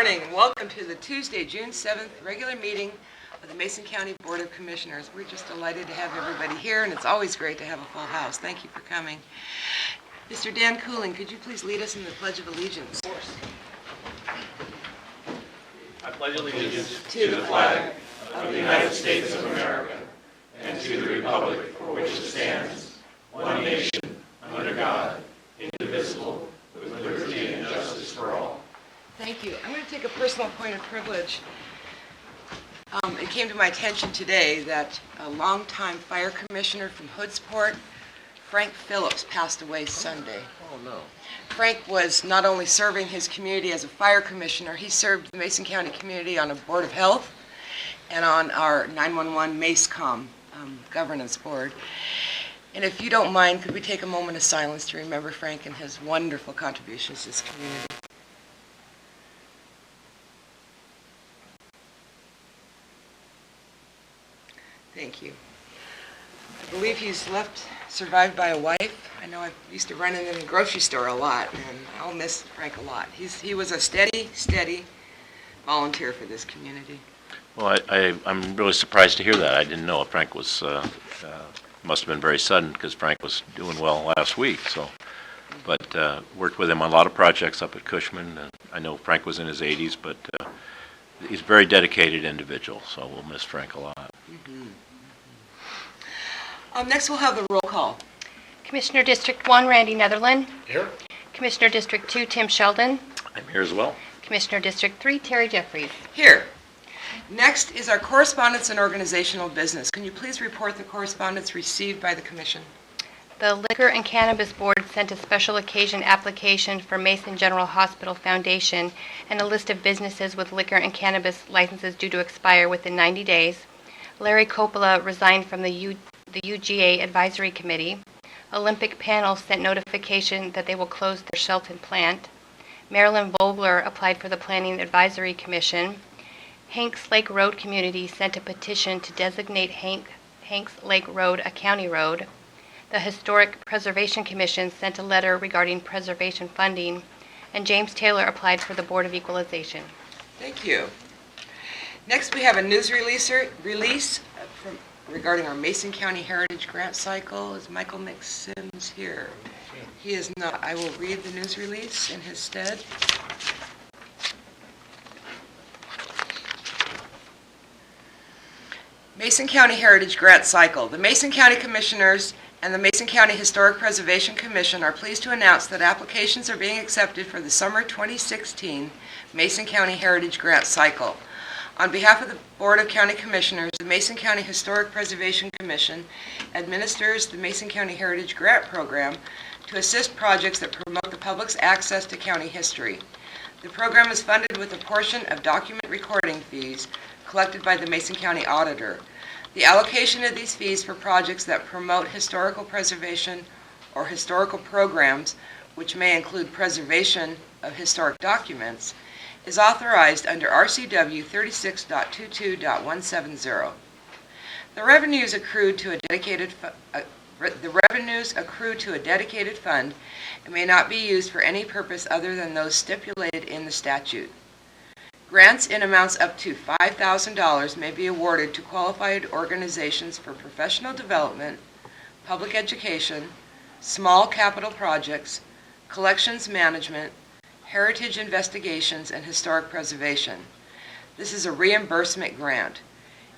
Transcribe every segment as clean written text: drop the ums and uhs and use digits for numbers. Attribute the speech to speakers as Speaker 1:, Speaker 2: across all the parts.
Speaker 1: Good morning. Welcome to the Tuesday, June 7th regular meeting of the Mason County Board of Commissioners. We're just delighted to have everybody here, and it's always great to have a full house. Thank you for coming. Mr. Dan Cooling, could you please lead us in the Pledge of Allegiance?
Speaker 2: Of course. I pledge allegiance
Speaker 1: To the flag
Speaker 2: of the United States of America and to the republic for which it stands, one nation, under God, indivisible, with liberty and justice for all.
Speaker 1: Thank you. I'm going to take a personal point of privilege. It came to my attention today that a longtime fire commissioner from Hoodsport, Frank Phillips, passed away Sunday.
Speaker 2: Oh, no.
Speaker 1: Frank was not only serving his community as a fire commissioner, he served the Mason County community on a Board of Health and on our 911 MACECOM governance board. And if you don't mind, could we take a moment of silence to remember Frank and his wonderful contributions to this community? Thank you. I believe he's survived by a wife. I know I used to run in the grocery store a lot, and I'll miss Frank a lot. He was a steady volunteer for this community.
Speaker 3: Well, I'm really surprised to hear that. I didn't know. Frank was, must have been very sudden because Frank was doing well last week. But worked with him on a lot of projects up at Cushman. I know Frank was in his 80s, but he's a very dedicated individual, so we'll miss Frank a lot.
Speaker 1: Mm-hmm. Next we'll have the roll call.
Speaker 4: Commissioner District 1, Randy Netherland.
Speaker 2: Here.
Speaker 4: Commissioner District 2, Tim Sheldon.
Speaker 3: I'm here as well.
Speaker 4: Commissioner District 3, Terry Jeffries.
Speaker 1: Here. Next is our correspondence and organizational business. Can you please report the correspondence received by the Commission?
Speaker 4: The Liquor and Cannabis Board sent a special occasion application for Mason General Hospital Foundation and a list of businesses with liquor and cannabis licenses due to expire within 90 days. Larry Coppola resigned from the UGA Advisory Committee. Olympic Panel sent notification that they will close their Shelton plant. Marilyn Vogler applied for the Planning Advisory Commission. Hanks Lake Road Community sent a petition to designate Hanks Lake Road a county road. The Historic Preservation Commission sent a letter regarding preservation funding, and James Taylor applied for the Board of Equalization.
Speaker 1: Thank you. Next we have a news release regarding our Mason County Heritage Grant Cycle. Is Michael McSims here? He is not. I will read the news release in his stead. Mason County Heritage Grant Cycle. The Mason County Commissioners and the Mason County Historic Preservation Commission are pleased to announce that applications are being accepted for the summer 2016 Mason County Heritage Grant Cycle. On behalf of the Board of County Commissioners, the Mason County Historic Preservation Commission administers the Mason County Heritage Grant Program to assist projects that promote the public's access to county history. The program is funded with a portion of document recording fees collected by the Mason County Auditor. The allocation of these fees for projects that promote historical preservation or historical programs, which may include preservation of historic documents, is authorized under RCW 36.22.170. The revenues accrue to a dedicated fund and may not be used for any purpose other than those stipulated in the statute. Grants in amounts up to $5,000 may be awarded to qualified organizations for professional development, public education, small capital projects, collections management, heritage investigations, and historic preservation. This is a reimbursement grant.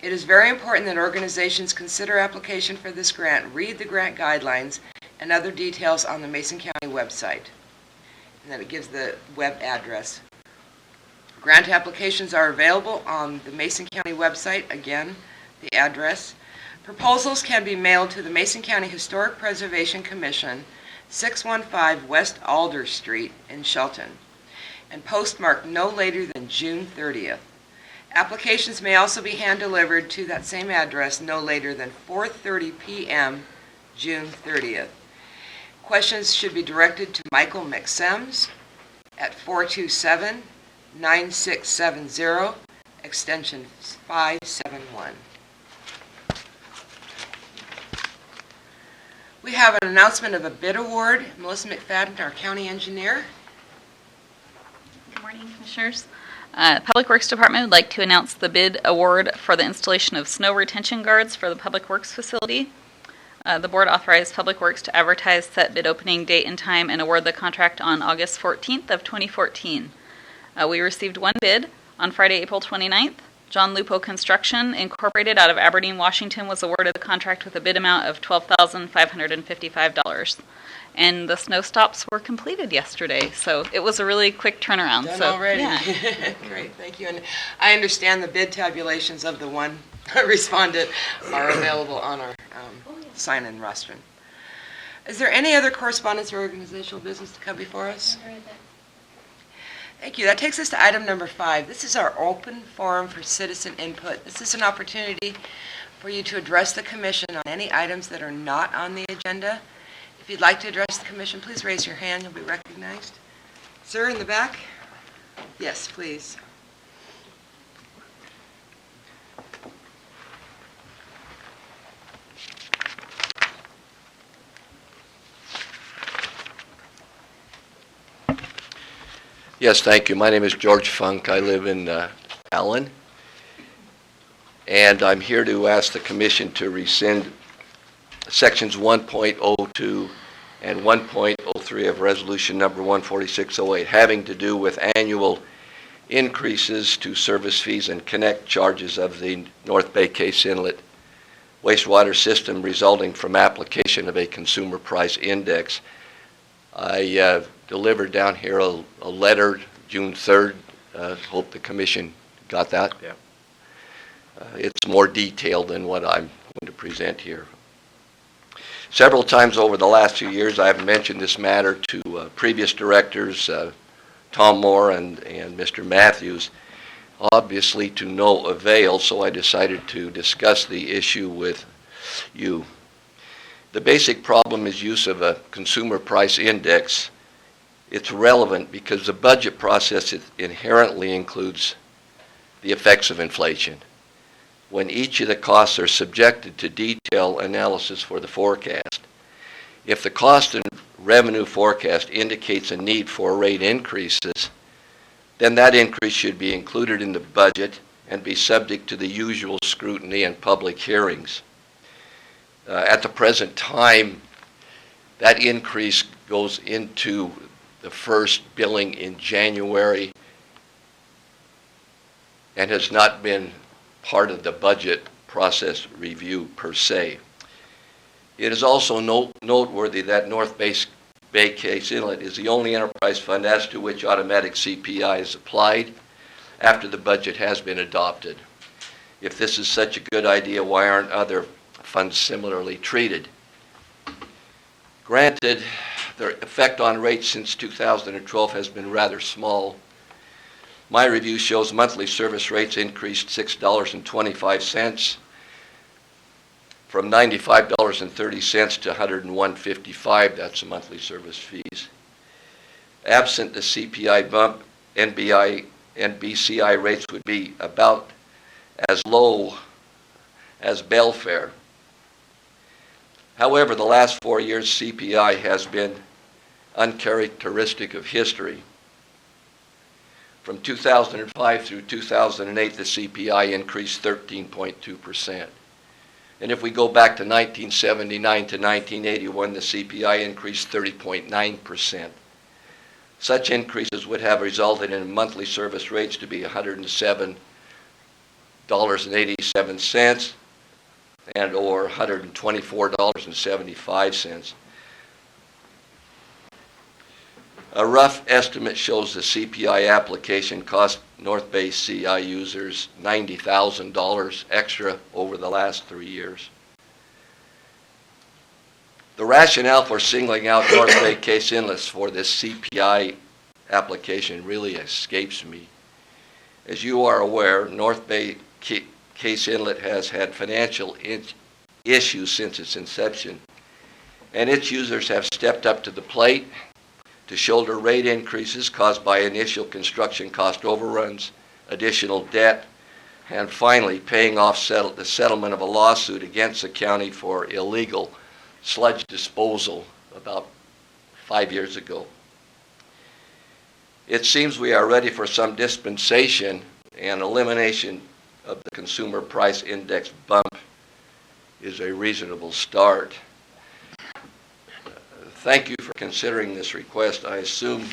Speaker 1: It is very important that organizations consider application for this grant, read the grant guidelines, and other details on the Mason County website. And then it gives the web address. Grant applications are available on the Mason County website, again, the address. Proposals can be mailed to the Mason County Historic Preservation Commission, 615 West Alder Street in Shelton, and postmarked no later than June 30th. Applications may also be hand-delivered to that same address no later than 4:30 p.m. June 30th. Questions should be directed to Michael McSims at 427-9670, extension 571. We have an announcement of a bid award. Melissa McFadden, our county engineer.
Speaker 5: Good morning, Commissioners. Public Works Department would like to announce the bid award for the installation of snow retention guards for the Public Works facility. The board authorized Public Works to advertise set bid opening date and time and award the contract on August 14th of 2014. We received one bid on Friday, April 29th. John Lupo Construction Incorporated out of Aberdeen, Washington was awarded the contract with a bid amount of $12,555. And the snow stops were completed yesterday, so it was a really quick turnaround.
Speaker 1: Done
Speaker 5: so,
Speaker 1: already.
Speaker 5: Yeah.
Speaker 1: Great, thank you. And I understand the bid tabulations of the one respondent are available on our sign-in rostrum. Is there any other correspondence or organizational business to come before us? Thank you. That takes us to item number 5. This is our open forum for citizen input. This is an opportunity for you to address the commission on any items that are not on the agenda. If you'd like to address the commission, please raise your hand. You'll be recognized. Sir, in the back? Yes, please.
Speaker 6: Yes, thank you. My name is George Funk. I live in Allen. And I'm here to ask the commission to rescind sections 1.02 and 1.03 of resolution number 14608, having to do with annual increases to service fees and connect charges of the North Bay Case Inlet wastewater system resulting from application of a consumer price index. I delivered down here a letter June 3rd. Hope the commission got that.
Speaker 3: Yeah.
Speaker 6: It's more detailed than what I'm going to present here. Several times over the last few years, I have mentioned this matter to previous directors, Tom Moore and Mr. Matthews, obviously to no avail, so I decided to discuss the issue with you. The basic problem is use of a consumer price index. It's relevant because the budget process inherently includes the effects of inflation, when each of the costs are subjected to detailed analysis for the forecast. If the cost and revenue forecast indicates a need for rate increases, then that increase should be included in the budget and be subject to the usual scrutiny and public hearings. At the present time, that increase goes into the first billing in January and has not been part of the budget process review per se. It is also noteworthy that North Bay Case Inlet is the only enterprise fund as to which automatic CPI is applied after the budget has been adopted. If this is such a good idea, why aren't other funds similarly treated? Granted, the effect on rates since 2012 has been rather small. My review shows monthly service rates increased $6.25 from $95.30 to $101.55. That's the monthly service fees. Absent the CPI bump, NBI and BCI rates would be about as low as Belfair. However, the last 4 years CPI has been uncharacteristic of history. From 2005 through 2008, the CPI increased 13.2%. And if we go back to 1979 to 1981, the CPI increased 30.9%. Such increases would have resulted in monthly service rates to be $107.87 and or $124.75. A rough estimate shows the CPI application cost North Bay CI users $90,000 extra over the last 3 years. The rationale for singling out North Bay Case Inlets for this CPI application really escapes me. As you are aware, North Bay Case Inlet has had financial issues since its inception, and its users have stepped up to the plate to shoulder rate increases caused by initial construction cost overruns, additional debt, and finally paying off the settlement of a lawsuit against the county for illegal sludge disposal about 5 years ago. It seems we are ready for some dispensation, and elimination of the consumer price index bump is a reasonable start. Thank you for considering this request. I assume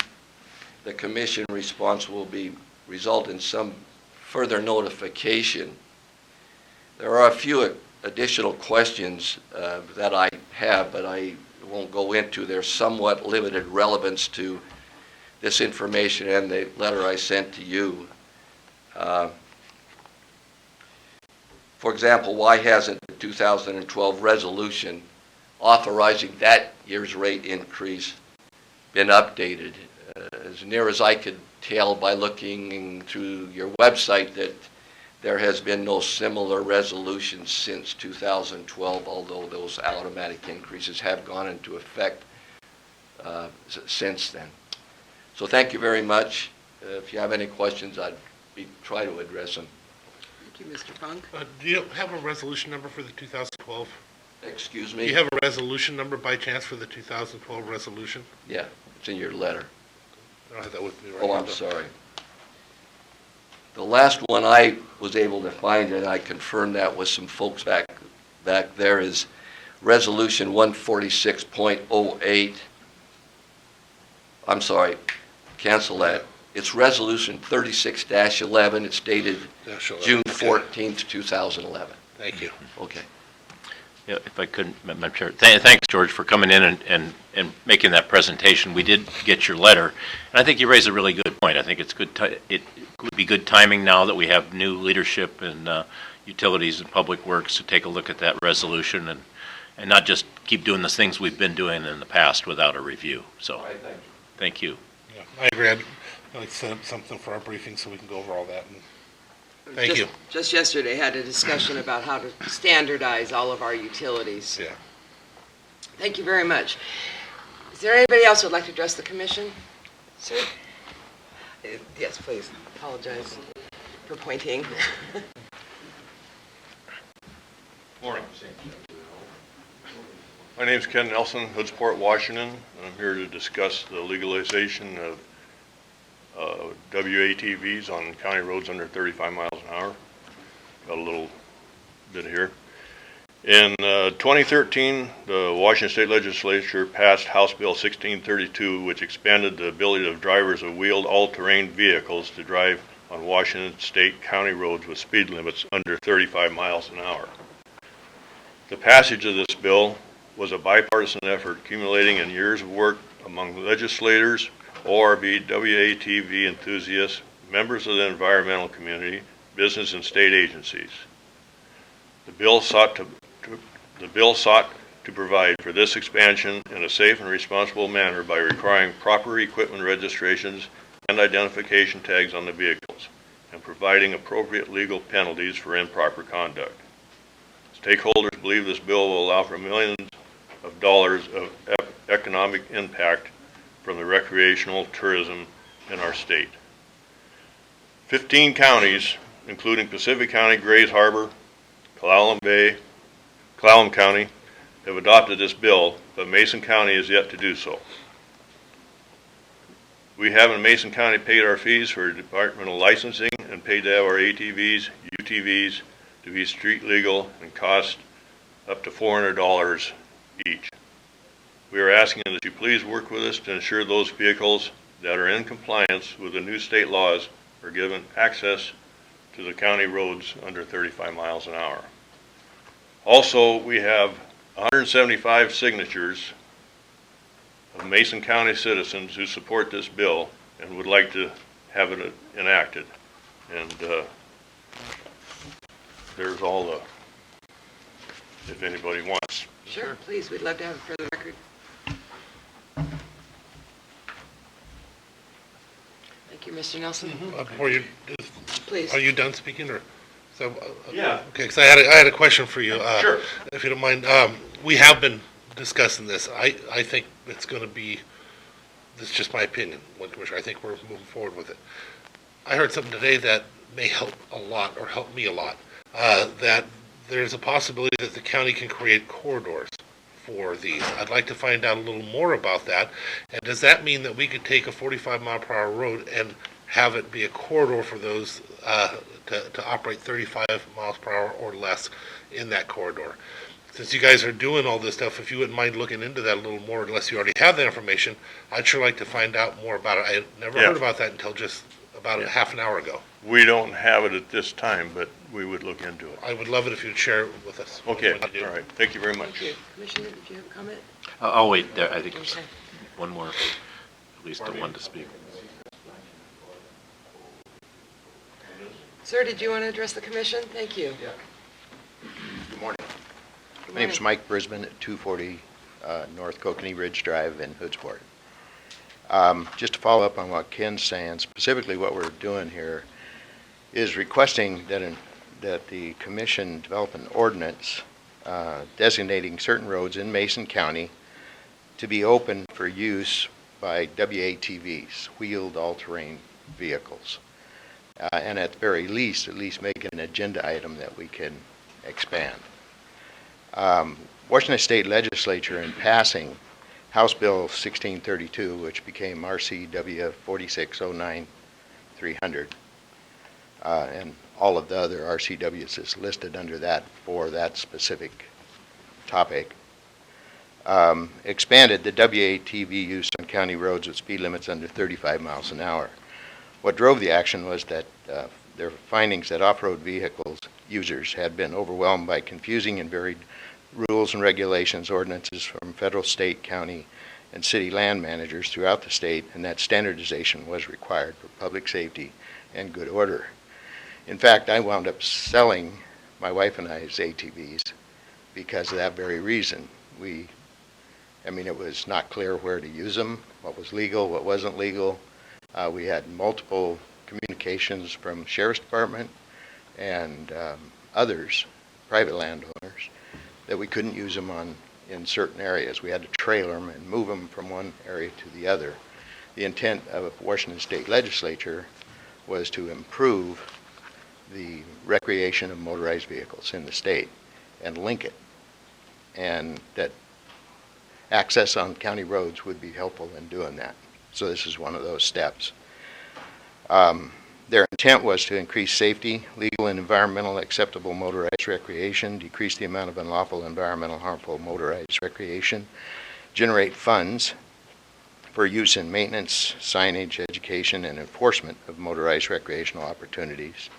Speaker 6: the commission response will result in some further notification. There are a few additional questions that I have, but I won't go into. There's somewhat limited relevance to this information and the letter I sent to you. For example, why hasn't the 2012 resolution authorizing that year's rate increase been updated? As near as I could tell by looking through your website, that there has been no similar resolution since 2012, although those automatic increases have gone into effect since then. So thank you very much. If you have any questions, I'd try to address them.
Speaker 1: Thank you, Mr. Funk.
Speaker 2: Do you have a resolution number for the 2012?
Speaker 6: Excuse
Speaker 2: Do
Speaker 6: me?
Speaker 2: you have a resolution number by chance for the 2012 resolution?
Speaker 6: Yeah, it's in your letter.
Speaker 2: I don't have that with me right
Speaker 6: Oh,
Speaker 2: now.
Speaker 6: I'm sorry. The last one I was able to find, and I confirmed that with some folks back there, is Resolution 146.08. I'm sorry, cancel that. It's Resolution 36-11. It's dated June 14th, 2011.
Speaker 2: Thank you.
Speaker 6: Okay.
Speaker 3: Yeah, if I could, Madam Chair. Thanks, George, for coming in and making that presentation. We did get your letter, and I think you raised a really good point. I think it's good. It would be good timing now that we have new leadership in utilities and public works to take a look at that resolution and not just keep doing the things we've been doing in the past without a review. So, thank you.
Speaker 2: Yeah, I agree. I'd like to set up something for our briefing so we can go over all that. And thank you.
Speaker 1: Just yesterday had a discussion about how to standardize all of our utilities.
Speaker 2: Yeah.
Speaker 1: Thank you very much. Is there anybody else who would like to address the commission? Sir? Yes, please. Apologize for pointing.
Speaker 7: Morning. My name's Ken Nelson, Hoodsport, Washington, and I'm here to discuss the legalization of WATVs on county roads under 35 miles an hour. Got a little bit here. In 2013, the Washington State Legislature passed House Bill 1632, which expanded the ability of drivers of wheeled all-terrain vehicles to drive on Washington State county roads with speed limits under 35 miles an hour. The passage of this bill was a bipartisan effort accumulating in years of work among legislators, ORV, WATV enthusiasts, members of the environmental community, business and state agencies. The bill sought to provide for this expansion in a safe and responsible manner by requiring proper equipment registrations and identification tags on the vehicles, and providing appropriate legal penalties for improper conduct. Stakeholders believe this bill will allow for millions of dollars of economic impact from the recreational tourism in our state. 15 counties, including Pacific County, Grays Harbor, Clallam County, have adopted this bill, but Mason County is yet to do so. We have in Mason County paid our fees for departmental licensing and paid to have our ATVs, UTVs to be street legal and cost up to $400 each. We are asking that you please work with us to ensure those vehicles that are in compliance with the new state laws are given access to the county roads under 35 miles an hour. Also, we have 175 signatures of Mason County citizens who support this bill and would like to have it enacted. And there's all the, if anybody wants.
Speaker 1: Sure, please. We'd love to have it for the record. Thank you, Mr. Nelson.
Speaker 2: Before you,
Speaker 1: Please.
Speaker 2: are you done speaking, or? So,
Speaker 7: Yeah.
Speaker 2: Okay, because I had a question for you.
Speaker 7: Sure.
Speaker 2: If you don't mind. We have been discussing this. I think it's going to be, this is just my opinion, Commissioner. I think we're moving forward with it. I heard something today that may help a lot, or help me a lot, that there's a possibility that the county can create corridors for these. I'd like to find out a little more about that. And does that mean that we could take a 45 mile per hour road and have it be a corridor for those to operate 35 miles per hour or less in that corridor? Since you guys are doing all this stuff, if you wouldn't mind looking into that a little more, unless you already have that information, I'd sure like to find out more about it. I had never
Speaker 7: Yeah.
Speaker 2: heard about that until just about a half an hour ago.
Speaker 7: We don't have it at this time, but we would look into it.
Speaker 2: I would love it if you'd share it with us.
Speaker 7: Okay,
Speaker 2: when you do.
Speaker 7: all right, thank you very much.
Speaker 1: Thank you. Commissioner, did you have a comment?
Speaker 3: I'll wait there. I think there's
Speaker 1: Okay.
Speaker 3: one more, at least one to speak.
Speaker 1: Sir, did you want to address the commission? Thank you.
Speaker 8: Good morning.
Speaker 1: Good
Speaker 8: My name's
Speaker 1: morning.
Speaker 8: Mike Brisbane at 240 North Kokanee Ridge Drive in Hoodsport. Just to follow up on what Ken's saying, specifically what we're doing here is requesting that the commission develop an ordinance designating certain roads in Mason County to be open for use by WATVs, wheeled all-terrain vehicles. And at the very least, at least make it an agenda item that we can expand. Washington State Legislature, in passing House Bill 1632, which became RCW 4609-300, and all of the other RCWs is listed under that for that specific topic, expanded the WATV use on county roads with speed limits under 35 miles an hour. What drove the action was that their findings that off-road vehicles users had been overwhelmed by confusing and varied rules and regulations, ordinances from federal, state, county, and city land managers throughout the state, and that standardization was required for public safety and good order. In fact, I wound up selling my wife and I's ATVs because of that very reason. It was not clear where to use them, what was legal, what wasn't legal. We had multiple communications from Sheriff's Department and others, private landowners, that we couldn't use them in certain areas. We had to trailer them and move them from one area to the other. The intent of Washington State Legislature was to improve the recreation of motorized vehicles in the state and link it, and that access on county roads would be helpful in doing that. So this is one of those steps. Their intent was to increase safety, legal and environmental acceptable motorized recreation, decrease the amount of unlawful environmental harmful motorized recreation, generate funds for use in maintenance, signage, education, and enforcement of motorized recreational opportunities,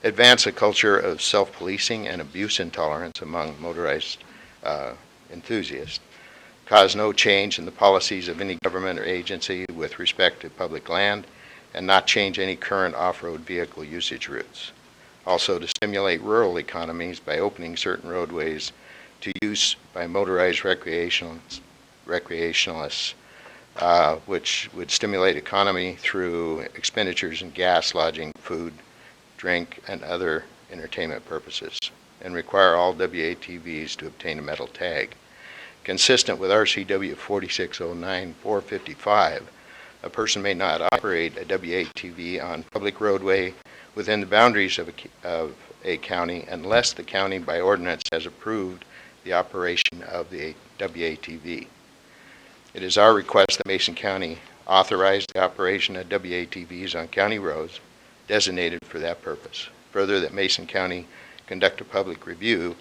Speaker 8: advance a culture of self-policing and abuse intolerance among motorized enthusiasts, cause no change in the policies of any government or agency with respect to public land, and not change any current off-road vehicle usage routes. Also, to stimulate rural economies by opening certain roadways to use by motorized recreationalists, which would stimulate economy through expenditures in gas, lodging, food, drink, and other entertainment purposes, and require all WATVs to obtain a metal tag. Consistent with RCW 4609-455, a person may not operate a WATV on public roadway within the boundaries of a county unless the county by ordinance has approved the operation of the WATV. It is our request that Mason County authorize the operation of WATVs on county roads designated for that purpose. Further, that Mason County conduct a public review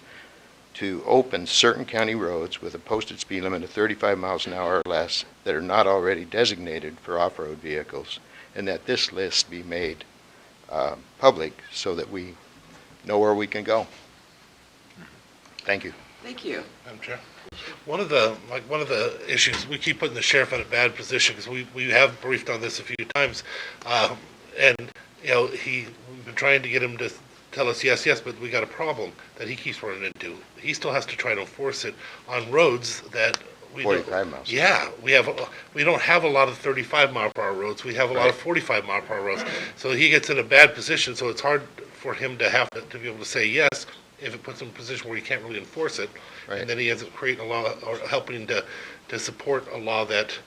Speaker 8: to open certain county roads with a posted speed limit of 35 miles an hour or less that are not already designated for off-road vehicles, and that this list be made public so that we know where we can go. Thank you.
Speaker 1: Thank you.
Speaker 2: Madam Chair, one of the issues, we keep putting the sheriff in a bad position because we have briefed on this a few times, and we've been trying to get him to tell us yes, but we got a problem that he keeps running into. He still has to try to enforce it on roads that we
Speaker 8: 45 miles.
Speaker 2: Yeah, we don't have a lot of 35 mile per hour roads. We have a lot of
Speaker 8: Right.
Speaker 2: 45 mile per hour roads. So he gets in a bad position. So it's hard for him to have to be able to say yes if it puts him in a position where he can't really enforce it.
Speaker 8: Right.
Speaker 2: And then he ends up creating a law or helping to support a law that.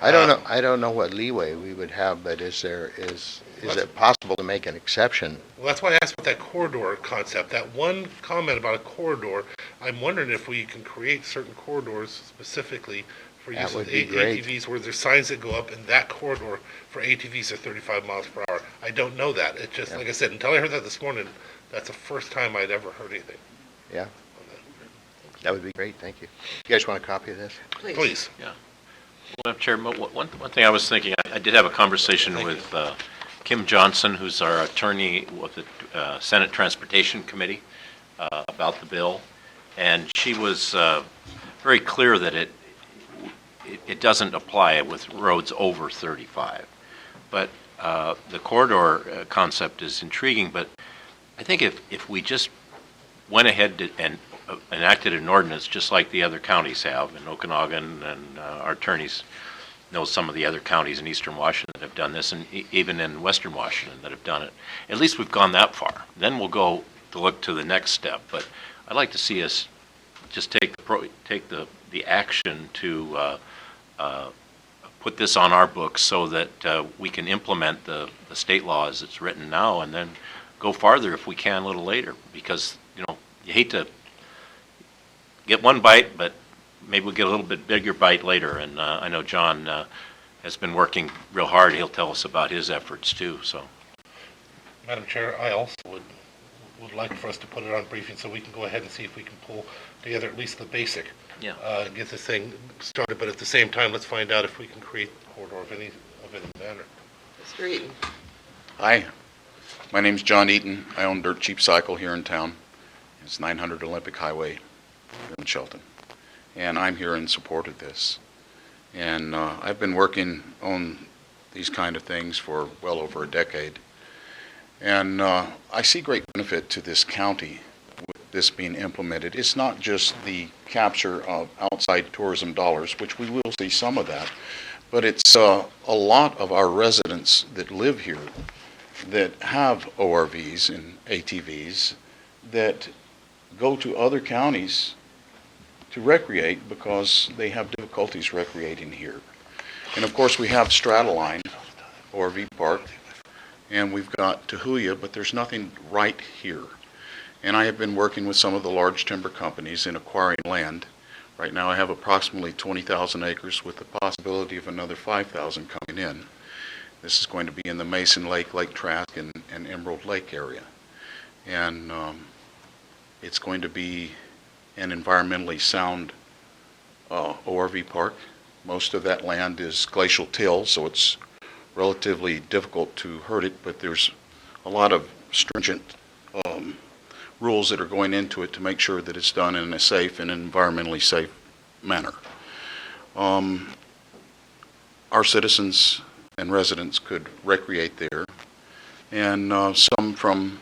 Speaker 8: I don't know what leeway we would have, but is it possible to make an exception?
Speaker 2: Well, that's why I asked about that corridor concept. That one comment about a corridor, I'm wondering if we can create certain corridors specifically for
Speaker 8: That
Speaker 2: use
Speaker 8: would
Speaker 2: of
Speaker 8: be great.
Speaker 2: ATVs where there's signs that go up in that corridor for ATVs are 35 miles per hour. I don't know that. It just,
Speaker 8: Yeah.
Speaker 2: like I said, until I heard that this morning, that's the first time I'd ever heard anything.
Speaker 8: Yeah.
Speaker 2: on that.
Speaker 8: That would be great, thank you. You guys want a copy of this?
Speaker 2: Please.
Speaker 3: Madam Chair, one thing I was thinking, I did have a conversation with Kim Johnson, who's our attorney with the Senate Transportation Committee, about the bill, and she was very clear that it doesn't apply with roads over 35. But the corridor concept is intriguing, but I think if we just went ahead and enacted an ordinance just like the other counties have, in Okanagan, and our attorneys know some of the other counties in eastern Washington that have done this, and even in western Washington that have done it. At least we've gone that far. Then we'll go to look to the next step. But I'd like to see us just take the action to put this on our books so that we can implement the state law as it's written now, and then go farther if we can a little later. Because, you hate to get one bite, but maybe we'll get a little bit bigger bite later. And I know John has been working real hard. He'll tell us about his efforts too. So,
Speaker 2: Madam Chair, I also would like for us to put it on briefing so we can go ahead and see if we can pull together at least the basic.
Speaker 3: Yeah.
Speaker 2: Get this thing started, but at the same time, let's find out if we can create a corridor of any manner.
Speaker 1: Mr. Eaton.
Speaker 9: Hi, my name's John Eaton. I own Dirt Cheap Cycle here in town. It's 900 Olympic Highway here in Shelton. And I'm here in support of this. And I've been working on these kind of things for well over a decade. And I see great benefit to this county with this being implemented. It's not just the capture of outside tourism dollars, which we will see some of that, but it's a lot of our residents that live here that have ORVs and ATVs that go to other counties to recreate because they have difficulties recreating here. And of course we have Strataline ORV Park, and we've got Tahuya, but there's nothing right here. And I have been working with some of the large timber companies in acquiring land. Right now I have approximately 20,000 acres with the possibility of another 5,000 coming in. This is going to be in the Mason Lake, Lake Trask, and Emerald Lake area. And it's going to be an environmentally sound ORV park. Most of that land is glacial till, so it's relatively difficult to hurt it, but there's a lot of stringent rules that are going into it to make sure that it's done in a safe and environmentally safe manner. Our citizens and residents could recreate there, and some from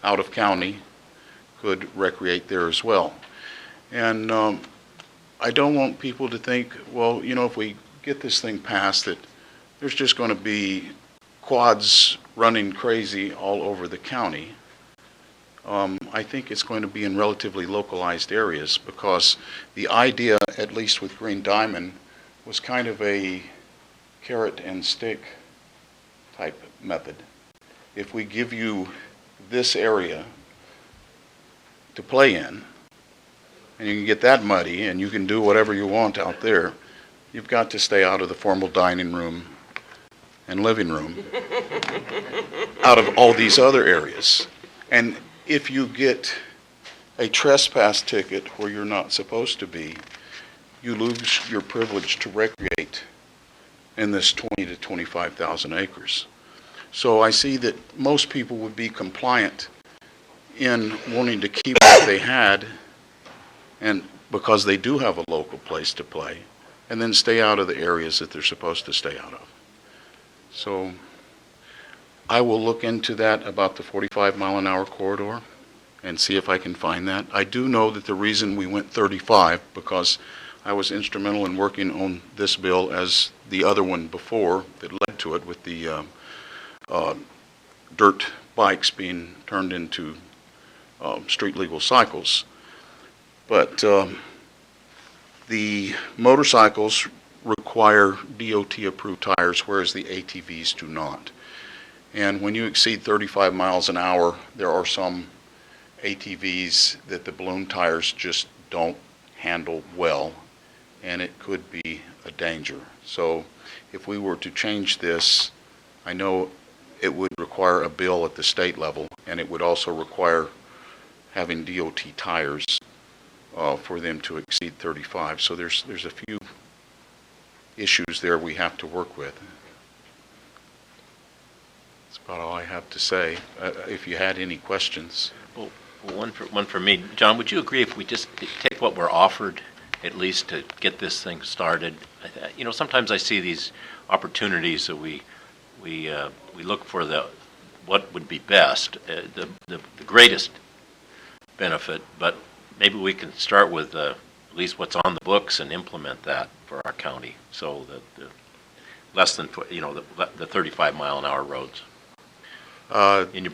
Speaker 9: out of county could recreate there as well. And I don't want people to think, well, if we get this thing passed, that there's just going to be quads running crazy all over the county. I think it's going to be in relatively localized areas, because the idea, at least with Green Diamond, was kind of a carrot and stick type method. If we give you this area to play in, and you can get that muddy, and you can do whatever you want out there, you've got to stay out of the formal dining room and living room, out of all these other areas. And if you get a trespass ticket where you're not supposed to be, you lose your privilege to recreate in this 20 to 25,000 acres. So I see that most people would be compliant in wanting to keep what they had, and because they do have a local place to play, and then stay out of the areas that they're supposed to stay out of. So I will look into that about the 45-mile-an-hour corridor and see if I can find that. I do know that the reason we went 35, because I was instrumental in working on this bill as the other one before that led to it, with the dirt bikes being turned into street legal cycles. But the motorcycles require DOT-approved tires, whereas the ATVs do not. And when you exceed 35 miles an hour, there are some ATVs that the balloon tires just don't handle well, and it could be a danger. So if we were to change this, I know it would require a bill at the state level, and it would also require having DOT tires for them to exceed 35. So there's a few issues there we have to work with. That's about all I have to say. If you had any questions.
Speaker 3: Well, one for me. John, would you agree if we just take what we're offered, at least to get this thing started? You know, sometimes I see these opportunities that we look for what would be best, the greatest benefit, but maybe we can start with at least what's on the books and implement that for our county, so that the less than, the 35 mile an hour roads. And you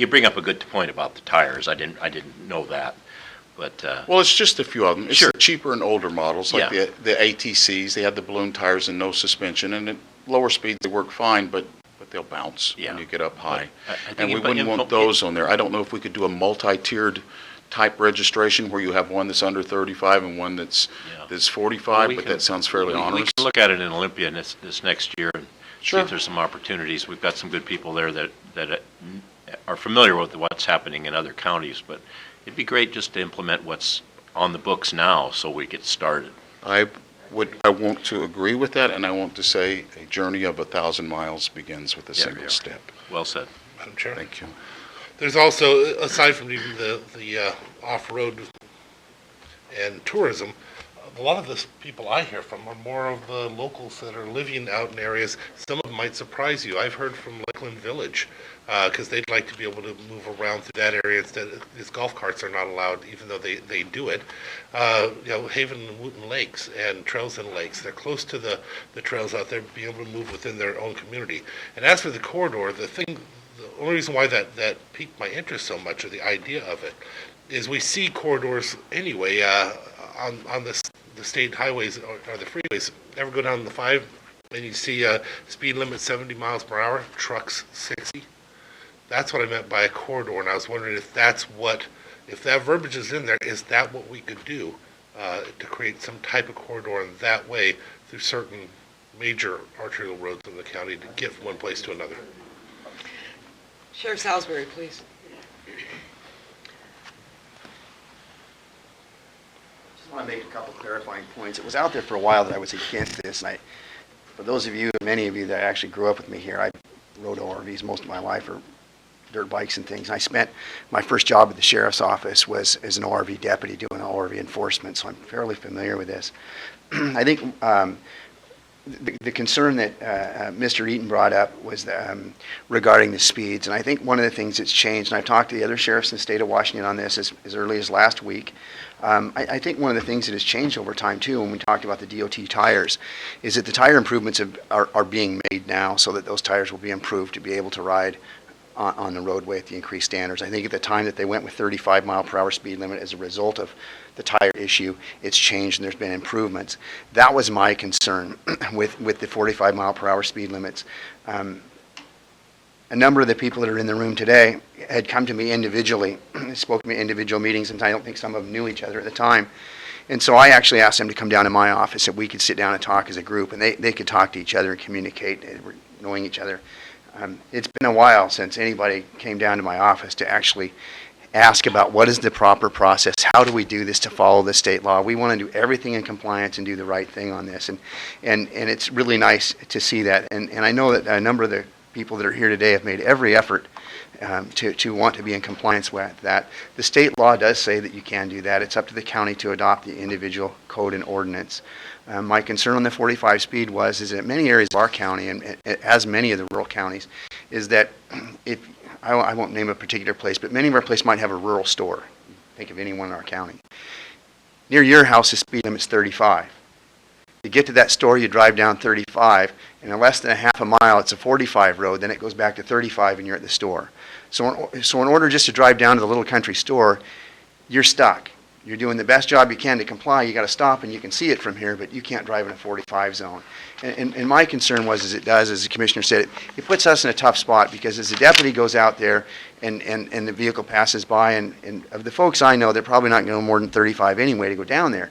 Speaker 3: bring up a good point about the tires. I didn't know that, but
Speaker 9: Well, it's just a few of them. It's
Speaker 3: Sure.
Speaker 9: the cheaper and older models, like
Speaker 3: Yeah.
Speaker 9: the ATCs. They have the balloon tires and no suspension, and at lower speeds they work fine, but they'll bounce
Speaker 3: Yeah.
Speaker 9: when you get up high.
Speaker 3: I think
Speaker 9: And we
Speaker 3: you-
Speaker 9: wouldn't want those on there. I don't know if we could do a multi-tiered type registration where you have one that's under 35 and one that's
Speaker 3: Yeah.
Speaker 9: 45,
Speaker 3: We
Speaker 9: but
Speaker 3: can-
Speaker 9: that sounds fairly
Speaker 3: we
Speaker 9: onerous.
Speaker 3: can look at it in Olympia this next year and see
Speaker 9: Sure.
Speaker 3: if there's some opportunities. We've got some good people there that are familiar with what's happening in other counties, but it'd be great just to implement what's on the books now so we get started.
Speaker 9: I want to agree with that, and I want to say a journey of 1,000 miles begins with a
Speaker 3: Yeah,
Speaker 9: single
Speaker 3: yeah.
Speaker 9: step.
Speaker 3: Well said.
Speaker 2: Madam Chair.
Speaker 9: Thank you.
Speaker 2: There's also, aside from even the off-road and tourism, a lot of the people I hear from are more of the locals that are living out in areas. Some of them might surprise you. I've heard from Lakeland Village, because they'd like to be able to move around through that area instead. These golf carts are not allowed, even though they do it. Haven and Wooten Lakes and Trails and Lakes, they're close to the trails out there, being able to move within their own community. And as for the corridor, the only reason why that piqued my interest so much, or the idea of it, is we see corridors anyway on the state highways or the freeways. Ever go down the 5 and you see speed limit 70 miles per hour, trucks 60? That's what I meant by a corridor, and I was wondering if that verbiage is in there, is that what we could do to create some type of corridor in that way through certain major arterial roads in the county to get from one place to another?
Speaker 1: Sheriff Salisbury, please.
Speaker 10: I want to make a couple clarifying points. It was out there for a while that I was against this, and for those of you, many of you that actually grew up with me here, I rode ORVs most of my life, or dirt bikes and things. And I spent my first job at the sheriff's office was as an ORV deputy doing ORV enforcement, so I'm fairly familiar with this. I think the concern that Mr. Eaton brought up was regarding the speeds, and I think one of the things that's changed, and I've talked to the other sheriffs in the state of Washington on this as early as last week. I think one of the things that has changed over time too, when we talked about the DOT tires, is that the tire improvements are being made now so that those tires will be improved to be able to ride on the roadway at the increased standards. I think at the time that they went with 35 mile per hour speed limit as a result of the tire issue, it's changed and there's been improvements. That was my concern with the 45 mile per hour speed limits. A number of the people that are in the room today had come to me individually, spoke to me at individual meetings, and I don't think some of them knew each other at the time. And so I actually asked them to come down to my office so we could sit down and talk as a group, and they could talk to each other and communicate, knowing each other. It's been a while since anybody came down to my office to actually ask about what is the proper process, how do we do this to follow the state law. We want to do everything in compliance and do the right thing on this, and it's really nice to see that. And I know that a number of the people that are here today have made every effort to want to be in compliance with that. The state law does say that you can do that. It's up to the county to adopt the individual code and ordinance. My concern on the 45 speed is that many areas of our county, and as many of the rural counties, is that if I won't name a particular place, but many of our places might have a rural store. Think of anyone in our county. Near your house, the speed limit's 35. To get to that store, you drive down 35, and in less than a half a mile, it's a 45 road, then it goes back to 35 and you're at the store. So in order just to drive down to the little country store, you're stuck. You're doing the best job you can to comply. You got to stop, and you can see it from here, but you can't drive in a 45 zone. And my concern was, as the commissioner said, it puts us in a tough spot, because as the deputy goes out there and the vehicle passes by, and of the folks I know, they're probably not going to go more than 35 anyway to go down there.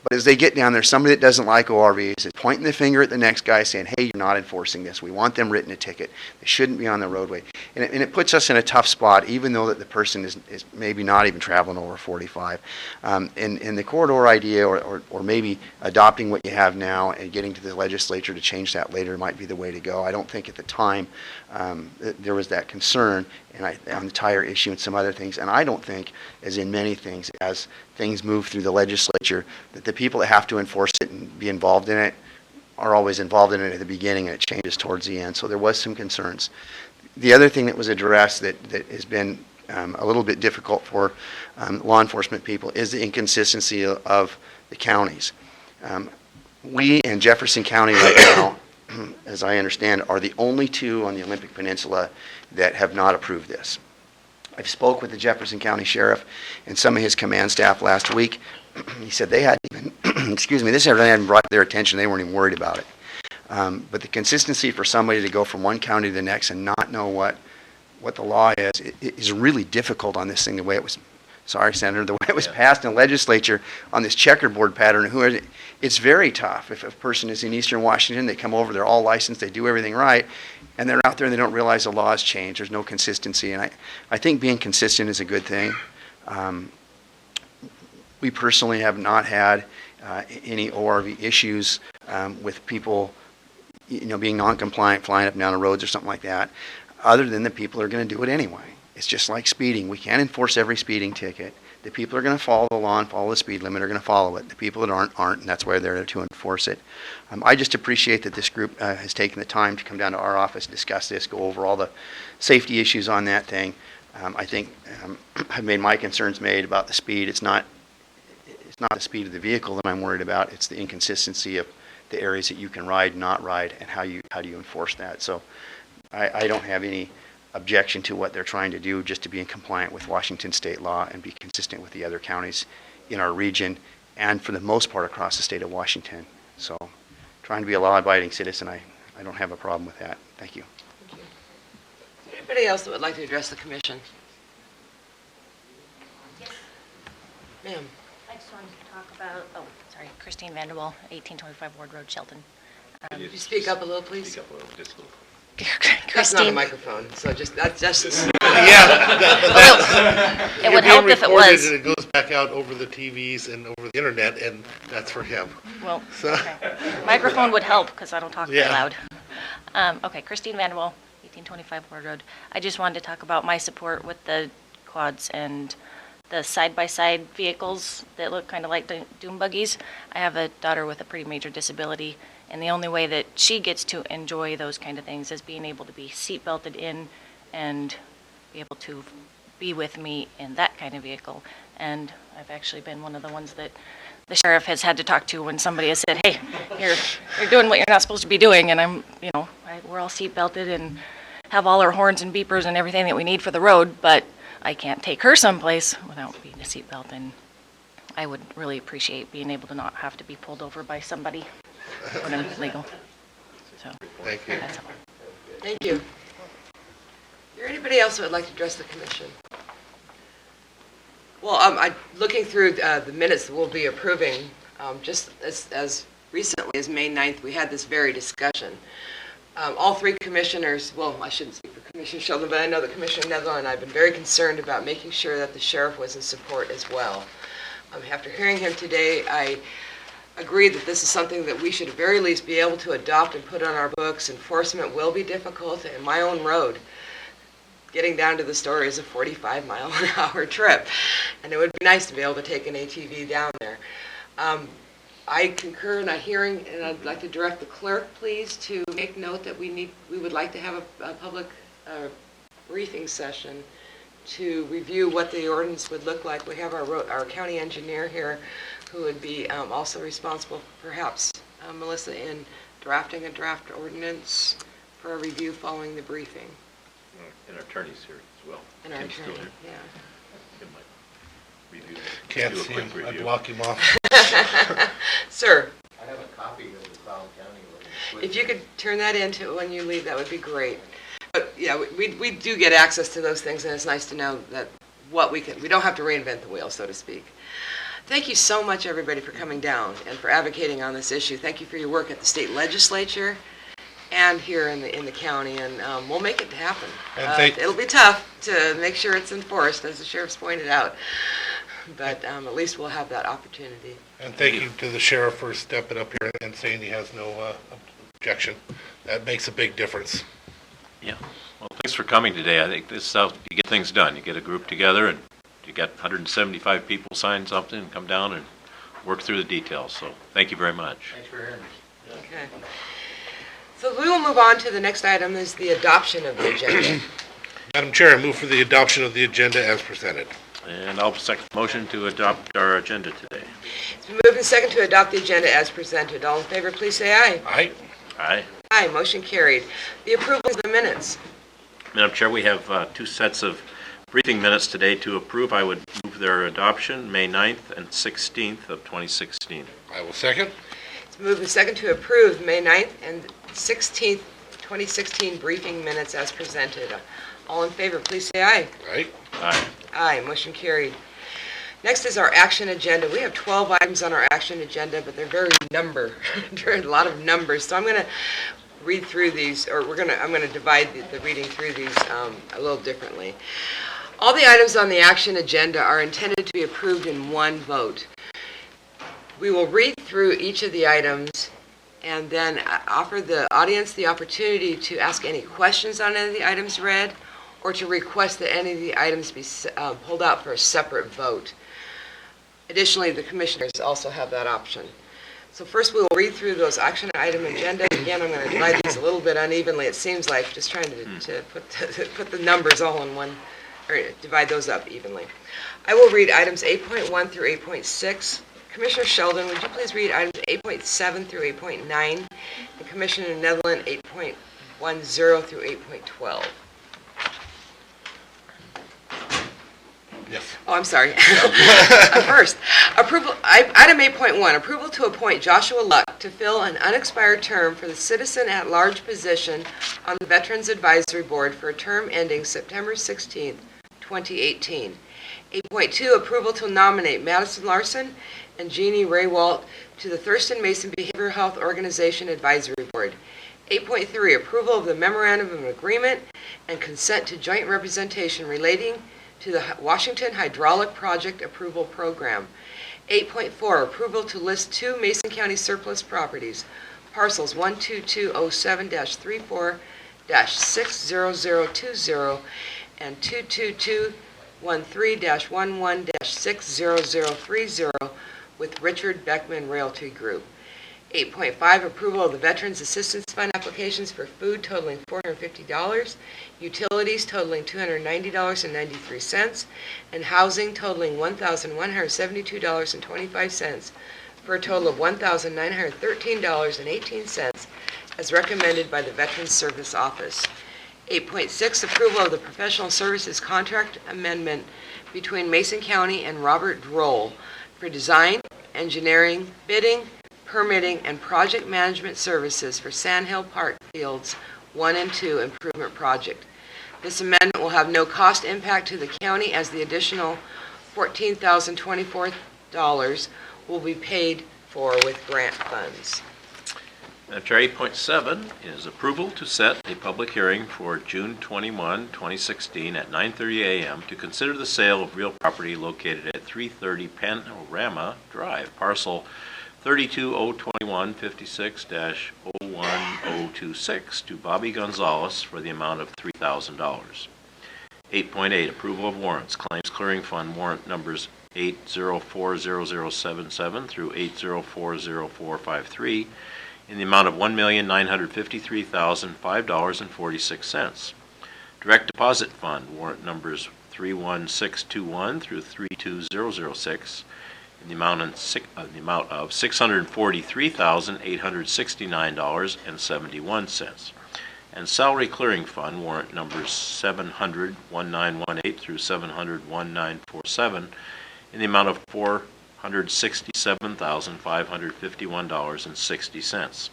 Speaker 10: But as they get down there, somebody that doesn't like ORVs is pointing the finger at the next guy saying, hey, you're not enforcing this. We want them written a ticket. They shouldn't be on the roadway. And it puts us in a tough spot, even though that the person is maybe not even traveling over 45. And the corridor idea, or maybe adopting what you have now and getting to the legislature to change that later might be the way to go. I don't think at the time there was that concern on the tire issue and some other things. And I don't think, as in many things, as things move through the legislature, that the people that have to enforce it and be involved in it are always involved in it at the beginning, and it changes towards the end. So there was some concerns. The other thing that was addressed that has been a little bit difficult for law enforcement people is the inconsistency of the counties. We and Jefferson County right now, as I understand, are the only two on the Olympic Peninsula that have not approved this. I spoke with the Jefferson County Sheriff and some of his command staff last week. He said they hadn't even, excuse me, this hadn't brought to their attention. They weren't even worried about it. But the consistency for somebody to go from one county to the next and not know what the law is really difficult on this thing, the way it was, sorry, Senator, the way it was passed in the legislature on this checkerboard pattern. It's very tough. If a person is in Eastern Washington, they come over, they're all licensed, they do everything right, and they're out there and they don't realize the law has changed. There's no consistency, and I think being consistent is a good thing. We personally have not had any ORV issues with people, being non-compliant, flying up and down the roads or something like that, other than the people are going to do it anyway. It's just like speeding. We can't enforce every speeding ticket. The people are going to follow the law and follow the speed limit are going to follow it. The people that aren't, and that's why they're there to enforce it. I just appreciate that this group has taken the time to come down to our office, discuss this, go over all the safety issues on that thing. I think I've made my concerns made about the speed. It's not the speed of the vehicle that I'm worried about. It's the inconsistency of the areas that you can ride, not ride, and how do you enforce that. So I don't have any objection to what they're trying to do, just to be in compliant with Washington state law and be consistent with the other counties in our region and for the most part across the state of Washington. So trying to be a law-abiding citizen, I don't have a problem with that. Thank you.
Speaker 1: Thank you. Is there anybody else that would like to address the commission?
Speaker 11: Yes.
Speaker 1: Ma'am.
Speaker 11: I just wanted to talk about, Christine Vanderwall, 1825 Ward Road, Shelton.
Speaker 1: Could you speak up a little, please?
Speaker 3: Speak up a little, just a little.
Speaker 1: That's not a
Speaker 11: Christine,
Speaker 1: microphone, so that's just
Speaker 11: it would help if it was.
Speaker 2: And it goes back out over the TVs and over the internet, and that's for him.
Speaker 11: Well,
Speaker 2: So-
Speaker 11: okay. Microphone would help because I don't talk very
Speaker 2: Yeah.
Speaker 11: loud. Okay, Christine Vanderwall, 1825 Ward Road. I just wanted to talk about my support with the quads and the side-by-side vehicles that look kind of like dune buggies. I have a daughter with a pretty major disability, and the only way that she gets to enjoy those kind of things is being able to be seat belted in and be able to be with me in that kind of vehicle. And I've actually been one of the ones that the sheriff has had to talk to when somebody has said, hey, you're doing what you're not supposed to be doing. And we're all seat belted and have all our horns and beepers and everything that we need for the road, but I can't take her someplace without being a seat belt. And I would really appreciate being able to not have to be pulled over by somebody when it's legal. So,
Speaker 2: Thank you.
Speaker 11: that's all.
Speaker 1: Thank you. Is there anybody else who would like to address the commission? Well, looking through the minutes that we'll be approving, just as recently as May 9th, we had this very discussion. All three commissioners, well, I shouldn't speak for Commissioner Sheldon, but I know that Commissioner Netherland and I have been very concerned about making sure that the sheriff was in support as well. After hearing him today, I agree that this is something that we should at very least be able to adopt and put on our books. Enforcement will be difficult. In my own road, getting down to the store is a 45-mile-an-hour trip, and it would be nice to be able to take an ATV down there. I concur in a hearing, and I'd like to direct the clerk, please, to make note that we would like to have a public briefing session to review what the ordinance would look like. We have our county engineer here who would be also responsible, perhaps, Melissa, in drafting a draft ordinance for a review following the briefing.
Speaker 3: And our attorney's here as well.
Speaker 1: And our
Speaker 3: Tim's still
Speaker 1: attorney,
Speaker 3: here.
Speaker 1: yeah.
Speaker 3: Tim might review this.
Speaker 2: Can't
Speaker 3: Do a
Speaker 2: see
Speaker 3: quick
Speaker 2: him, I'd
Speaker 3: review.
Speaker 2: block him off.
Speaker 1: Sir,
Speaker 8: I have a copy of the Cloud County ordinance.
Speaker 1: if you could turn that into when you leave, that would be great. But, yeah, we do get access to those things, and it's nice to know that we don't have to reinvent the wheel, so to speak. Thank you so much, everybody, for coming down and for advocating on this issue. Thank you for your work at the state legislature and here in the county, and we'll make it happen.
Speaker 2: And
Speaker 1: It'll be tough to make sure it's enforced, as the sheriff's pointed out, but at least we'll have that opportunity.
Speaker 2: And thank you to the sheriff for stepping up here and saying he has no objection. That makes a big difference.
Speaker 3: Yeah. Well, thanks for coming today. I think this is how you get things done. You get a group together and you got 175 people sign something and come down and work through the details. So thank you very much.
Speaker 8: Thanks for hearing me.
Speaker 1: Okay. So we will move on to the next item, is the adoption of the agenda.
Speaker 2: Madam Chair, I move for the adoption of the agenda as presented.
Speaker 3: And I'll second the motion to adopt our agenda today.
Speaker 1: It's been moved and second to adopt the agenda as presented. All in favor, please say aye.
Speaker 2: Aye.
Speaker 3: Aye.
Speaker 1: Aye, motion carried. The approval of the minutes.
Speaker 3: Madam Chair, we have two sets of briefing minutes today to approve. I would move their adoption, May 9th and 16th of 2016.
Speaker 2: I will second.
Speaker 1: It's moved and second to approve May 9th and 16th, 2016 briefing minutes as presented. All in favor, please say aye.
Speaker 2: Aye.
Speaker 3: Aye.
Speaker 1: Aye, motion carried. Next is our action agenda. We have 12 items on our action agenda, but they're very there are a lot of numbers. So I'm going to read through these, or I'm going to divide the reading through these a little differently. All the items on the action agenda are intended to be approved in one vote. We will read through each of the items and then offer the audience the opportunity to ask any questions on any of the items read, or to request that any of the items be pulled out for a separate vote. Additionally, the commissioners also have that option. So first, we will read through those action item agenda. Again, I'm going to divide these a little bit unevenly, it seems like, just trying to put the numbers all in one, or divide those up evenly. I will read items 8.1 through 8.6. Commissioner Sheldon, would you please read items 8.7 through 8.9, and Commissioner Netherland 8.10 through 8.12.
Speaker 2: Yes.
Speaker 1: Oh, I'm sorry. First, item 8.1, approval to appoint Joshua Luck to fill an unexpired term for the citizen-at-large position on the Veterans Advisory Board for a term ending September 16, 2018. 8.2, approval to nominate Madison Larson and Jeannie Raywalt to the Thurston Mason Behavioral Health Organization Advisory Board. 8.3, approval of the memorandum of agreement and consent to joint representation relating to the Washington Hydraulic Project Approval Program. 8.4, approval to list two Mason County surplus properties, parcels 12207-34-60020 and 22213-11-60030 with Richard Beckman Realty Group. 8.5, approval of the Veterans Assistance Fund applications for food totaling $450, utilities totaling $290.93, and housing totaling $1,172.25, for a total of $1,913.18, as recommended by the Veterans Service Office. 8.6, approval of the professional services contract amendment between Mason County and Robert Droll for design, engineering, bidding, permitting, and project management services for Sand Hill Park Fields 1 and 2 improvement project. This amendment will have no cost impact to the county, as the additional $14,024 will be paid for with grant funds.
Speaker 3: Madam Chair, 8.7 is approval to set a public hearing for June 21, 2016 at 9:30 a.m. to consider the sale of real property located at 330 Panorama Drive, parcel 320156-01026 to Bobby Gonzalez for the amount of $3,000. 8.8, approval of warrants. Claims Clearing Fund warrant numbers 8040077 through 8040453 in the amount of $1,953,005.46. Direct Deposit Fund warrant numbers 31621 through 32006 in the amount of $643,869.71. and Salary Clearing Fund, warrant numbers 700-1918 through 700-1947, in the amount of $467,551.60,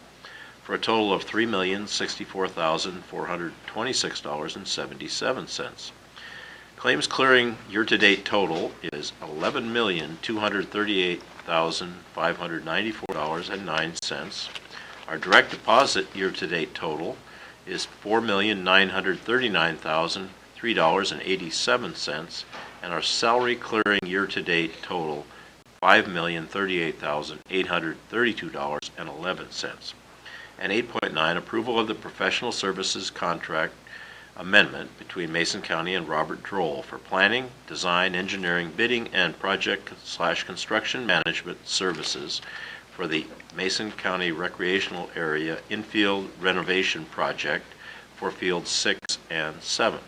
Speaker 3: for a total of $3,064,426.77. Claims clearing year-to-date total is $11,238,594.09. Our direct deposit year-to-date total is $4,939,003.87, and our salary clearing year-to-date total $5,038,832.11. And 8.9, approval of the professional services contract amendment between Mason County and Robert Droll for planning, design, engineering, bidding, and project/construction management services for the Mason County Recreational Area Infield Renovation Project for Fields 6 and 7.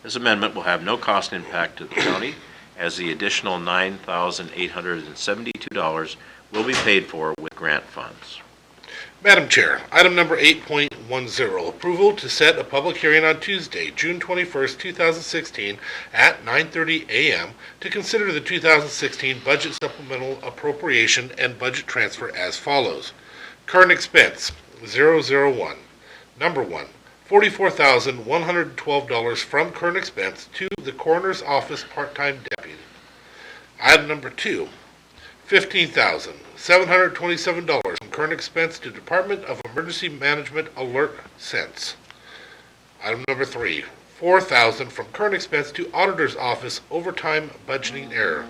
Speaker 3: This amendment will have no cost impact to the county, as the additional $9,872 will be paid for with grant funds.
Speaker 2: Madam Chair, item number 8.10, approval to set a public hearing on Tuesday, June 21st, 2016, at 9:30 a.m. to consider the 2016 budget supplemental appropriation and budget transfer as follows. Current expense, 001. Number 1, $44,112 from current expense to the coroner's office part-time deputy. Item number 2, $15,727 from current expense to Department of Emergency Management Alert Sense. Item number 3, $4,000 from current expense to Auditor's Office overtime budgeting error.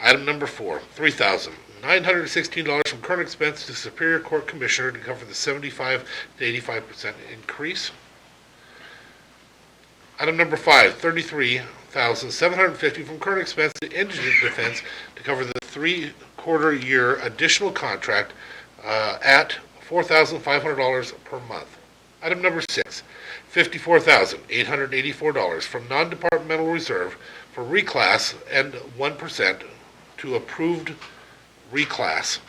Speaker 2: Item number 4, $3,916 from current expense to Superior Court Commissioner to cover the 75 to 85% increase. Item number 5, $33,750 from current expense to Indigent Defense to cover the 3/4 year additional contract at $4,500 per month. Item number 6, $54,884 from non-departmental reserve for reclass and 1% to approved reclass.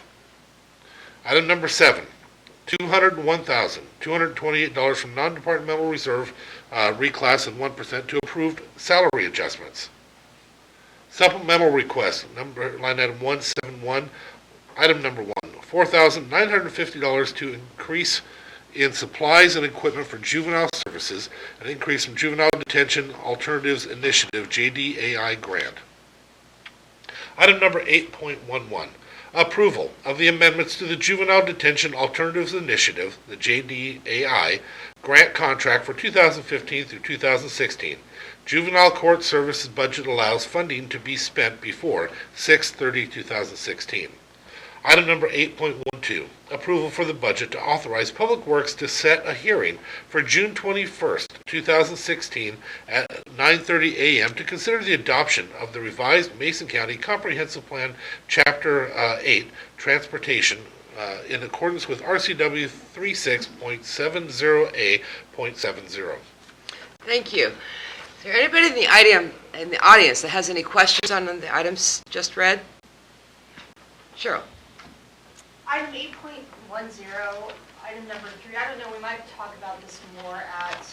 Speaker 2: Item number 7, $201,228 from non-departmental reserve reclass and 1% to approved salary adjustments. Supplemental request, line item 171, item number 1, $4,950 to increase in supplies and equipment for juvenile services, an increase from Juvenile Detention Alternatives Initiative, JDAI grant. Item number 8.11, approval of the amendments to the Juvenile Detention Alternatives Initiative, the JDAI, grant contract for 2015 through 2016. Juvenile Court Services budget allows funding to be spent before 6/30/2016. Item number 8.12, approval for the budget to authorize Public Works to set a hearing for June 21st, 2016 at 9:30 a.m. to consider the adoption of the revised Mason County Comprehensive Plan Chapter 8, Transportation, in accordance with RCW 36.70A.70.
Speaker 1: Thank you. Is there anybody in the audience that has any questions on the items just read? Cheryl.
Speaker 12: Item 8.10, item number 3, I don't know, we might talk about this more at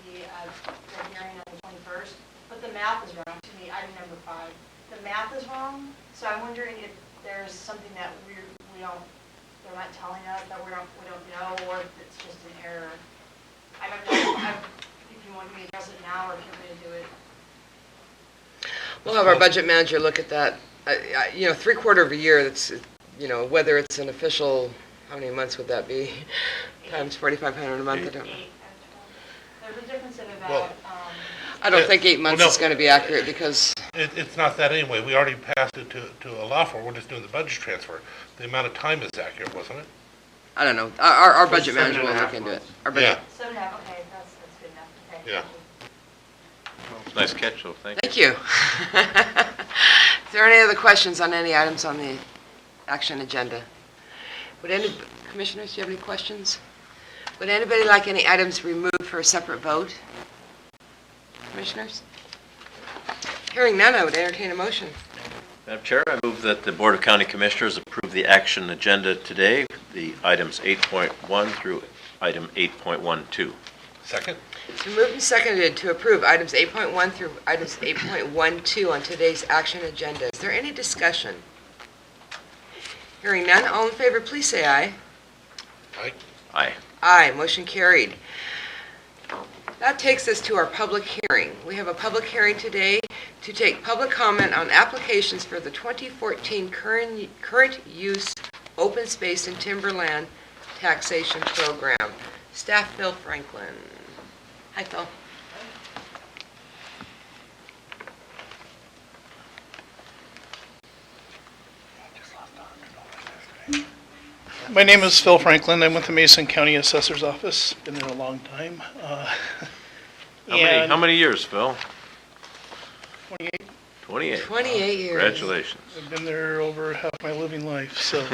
Speaker 12: the hearing on the 21st, but the math is wrong to me, item number 5. The math is wrong, so I'm wondering if there's something that they're not telling us, that we don't know, or if it's just an error. I don't know if you want me to address it now, or if you're going to do it.
Speaker 1: We'll have our budget manager look at that. 3/4 of a year, that's, whether it's an official, how many months would that be? Times 4,500 a month, I don't know.
Speaker 12: There's a difference in about,
Speaker 2: Well,
Speaker 1: I don't think 8 months
Speaker 2: well, no.
Speaker 1: is going to be accurate because,
Speaker 2: It's not that anyway. We already passed it to allow for it. We're just doing the budget transfer. The amount of time is accurate, wasn't it?
Speaker 1: I don't know. Our
Speaker 8: It's
Speaker 1: budget
Speaker 8: 7
Speaker 1: manager
Speaker 8: and a
Speaker 1: will
Speaker 8: half
Speaker 1: look into it.
Speaker 8: months.
Speaker 1: Our budget.
Speaker 2: Yeah.
Speaker 12: 7.5, okay, that's good enough, okay.
Speaker 2: Yeah.
Speaker 3: Nice catch, though, thank you.
Speaker 1: Thank you. Is there any other questions on any items on the action agenda? Would any, commissioners, do you have any questions? Would anybody like any items removed for a separate vote? Commissioners? Hearing none, I would entertain a motion.
Speaker 3: Madam Chair, I move that the Board of County Commissioners approve the action agenda today, the items 8.1 through item 8.12.
Speaker 2: Second?
Speaker 1: It's been moved and seconded to approve items 8.1 through items 8.12 on today's action agenda. Is there any discussion? Hearing none, all in favor, please say aye.
Speaker 2: Aye.
Speaker 3: Aye.
Speaker 1: Aye, motion carried. That takes us to our public hearing. We have a public hearing today to take public comment on applications for the 2014 current use open space and timberland taxation program. Staff Phil Franklin. Hi, Phil.
Speaker 13: My name is Phil Franklin. I'm with the Mason County Assessor's Office. Been there a long time.
Speaker 3: How many years, Phil?
Speaker 13: 28.
Speaker 3: 28.
Speaker 1: 28 years.
Speaker 3: Congratulations.
Speaker 13: I've been there over half my living life, so.
Speaker 1: Well,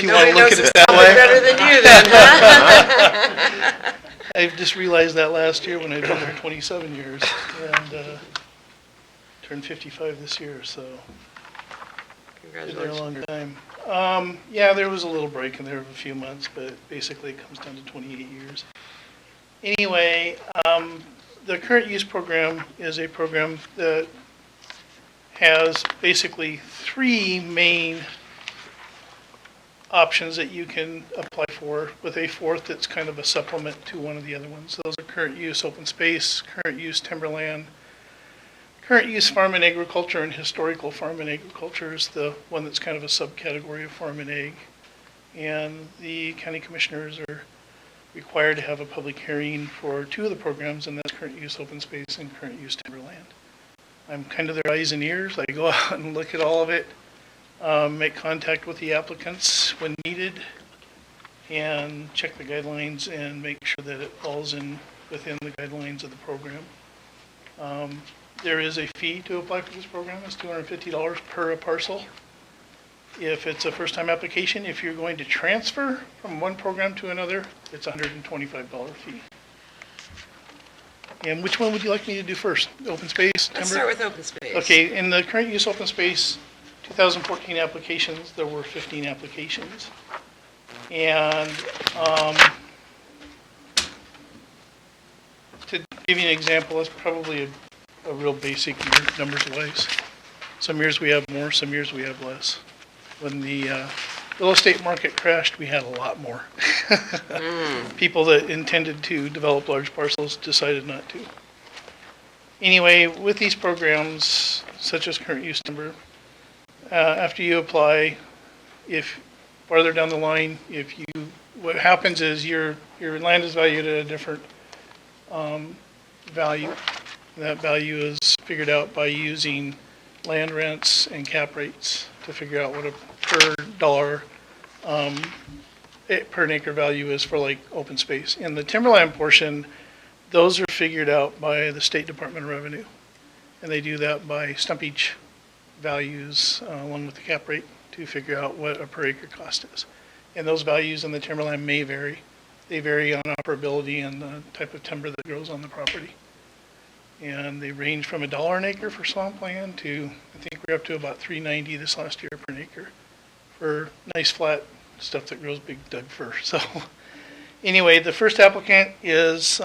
Speaker 13: you
Speaker 1: nobody
Speaker 13: wanna look
Speaker 1: knows
Speaker 13: at
Speaker 1: this
Speaker 13: it that
Speaker 1: topic
Speaker 13: way.
Speaker 1: better than you then, huh?
Speaker 13: I just realized that last year when I'd been there 27 years and turned 55 this year, so. Been there a
Speaker 1: Congratulations.
Speaker 13: longer time. Yeah, there was a little break in there of a few months, but basically it comes down to 28 years. Anyway, the current use program is a program that has basically three main options that you can apply for, with a fourth that's kind of a supplement to one of the other ones. Those are current use open space, current use timberland, current use farm and agriculture, and historical farm and agriculture is the one that's kind of a subcategory of farm and ag. And the county commissioners are required to have a public hearing for two of the programs, and that's current use open space and current use timberland. I'm kind of their eyes and ears. I go out and look at all of it, make contact with the applicants when needed, and check the guidelines and make sure that it falls in within the guidelines of the program. There is a fee to apply for this program. It's $250 per parcel. If it's a first-time application, if you're going to transfer from one program to another, it's a $125 fee. And which one would you like me to do first? Open space, timber?
Speaker 1: Let's start with open space.
Speaker 13: Okay, in the current use open space 2014 applications, there were 15 applications. And to give you an example, that's probably a real basic year, numbers-wise. Some years we have more, some years we have less. When the real estate market crashed, we had a lot more. People that intended to develop large parcels decided not to. Anyway, with these programs, such as current use timber, after you apply, if farther down the line, what happens is your land is valued at a different value. That value is figured out by using land rents and cap rates to figure out what a per dollar per an acre value is for like open space. In the timberland portion, those are figured out by the State Department of Revenue. And they do that by stumpage values along with the cap rate to figure out what a per acre cost is. And those values in the timberland may vary. They vary on operability and the type of timber that grows on the property. And they range from $1 an acre for swampland to, I think we're up to about $3.90 this last year per acre for nice flat stuff that grows big Doug fir. So anyway, the first applicant is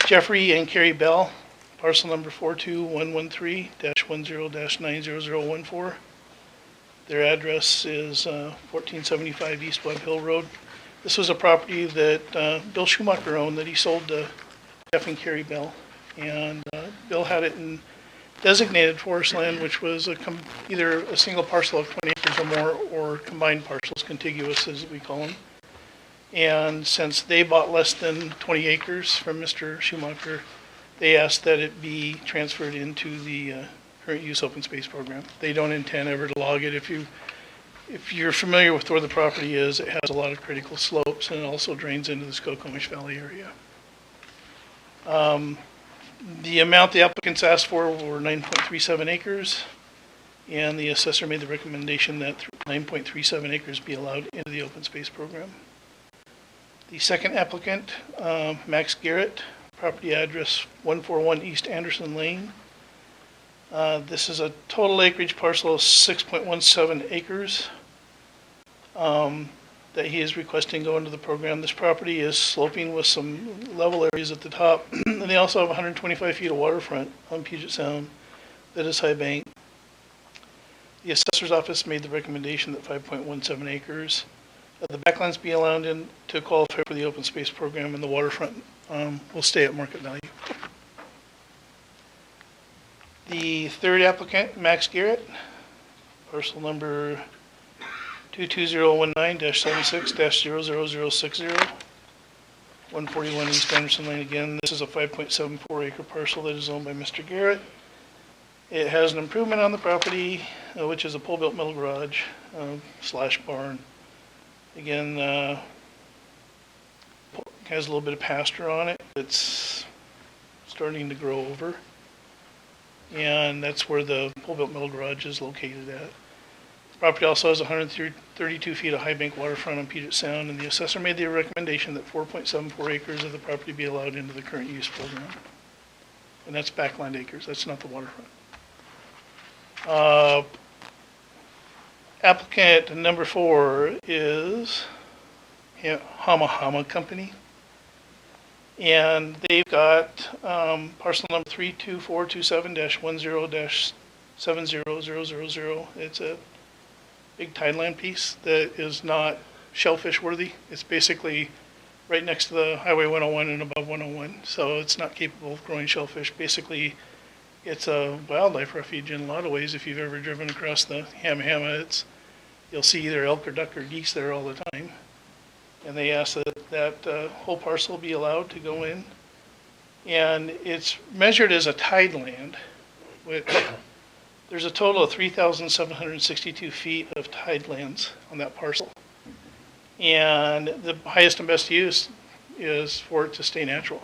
Speaker 13: Jeffrey and Carrie Bell, parcel number 42113-10-90014. Their address is 1475 East Webb Hill Road. This was a property that Bill Schumacher owned that he sold to Jeff and Carrie Bell. And Bill had it in designated forest land, which was either a single parcel of 20 acres or more, or combined parcels, contiguous as we call them. And since they bought less than 20 acres from Mr. Schumacher, they asked that it be transferred into the current use open space program. They don't intend ever to log it. If you're familiar with where the property is, it has a lot of critical slopes, and it also drains into the Skokomish Valley area. The amount the applicants asked for were 9.37 acres, and the assessor made the recommendation that 9.37 acres be allowed into the open space program. The second applicant, Max Garrett, property address 141 East Anderson Lane. This is a total acreage parcel of 6.17 acres. that he is requesting go into the program. This property is sloping with some level areas at the top, and they also have 125 feet of waterfront on Puget Sound that is high bank. The assessor's office made the recommendation that 5.17 acres of the backlands be allowed in to qualify for the open space program, and the waterfront will stay at market value. The third applicant, Max Garrett, parcel number 22019-76-00060, 141 East Anderson Lane. Again, this is a 5.74 acre parcel that is owned by Mr. Garrett. It has an improvement on the property, which is a pole-built metal garage slash barn. Again, has a little bit of pasture on it. It's starting to grow over. And that's where the pole-built metal garage is located at. The property also has 132 feet of high bank waterfront on Puget Sound, and the assessor made the recommendation that 4.74 acres of the property be allowed into the current use program. And that's backland acres, that's not the waterfront. Applicant number 4 is Hama Hama Company. And they've got parcel number 32427-10-70000. It's a big tideland piece that is not shellfish worthy. It's basically right next to the Highway 101 and above 101, so it's not capable of growing shellfish. Basically, it's a wildlife refuge in a lot of ways. If you've ever driven across the Hama Hama, you'll see either elk or duck or geese there all the time. And they asked that whole parcel be allowed to go in. And it's measured as a tideland, which there's a total of 3,762 feet of tidelands on that parcel. And the highest and best use is for it to stay natural.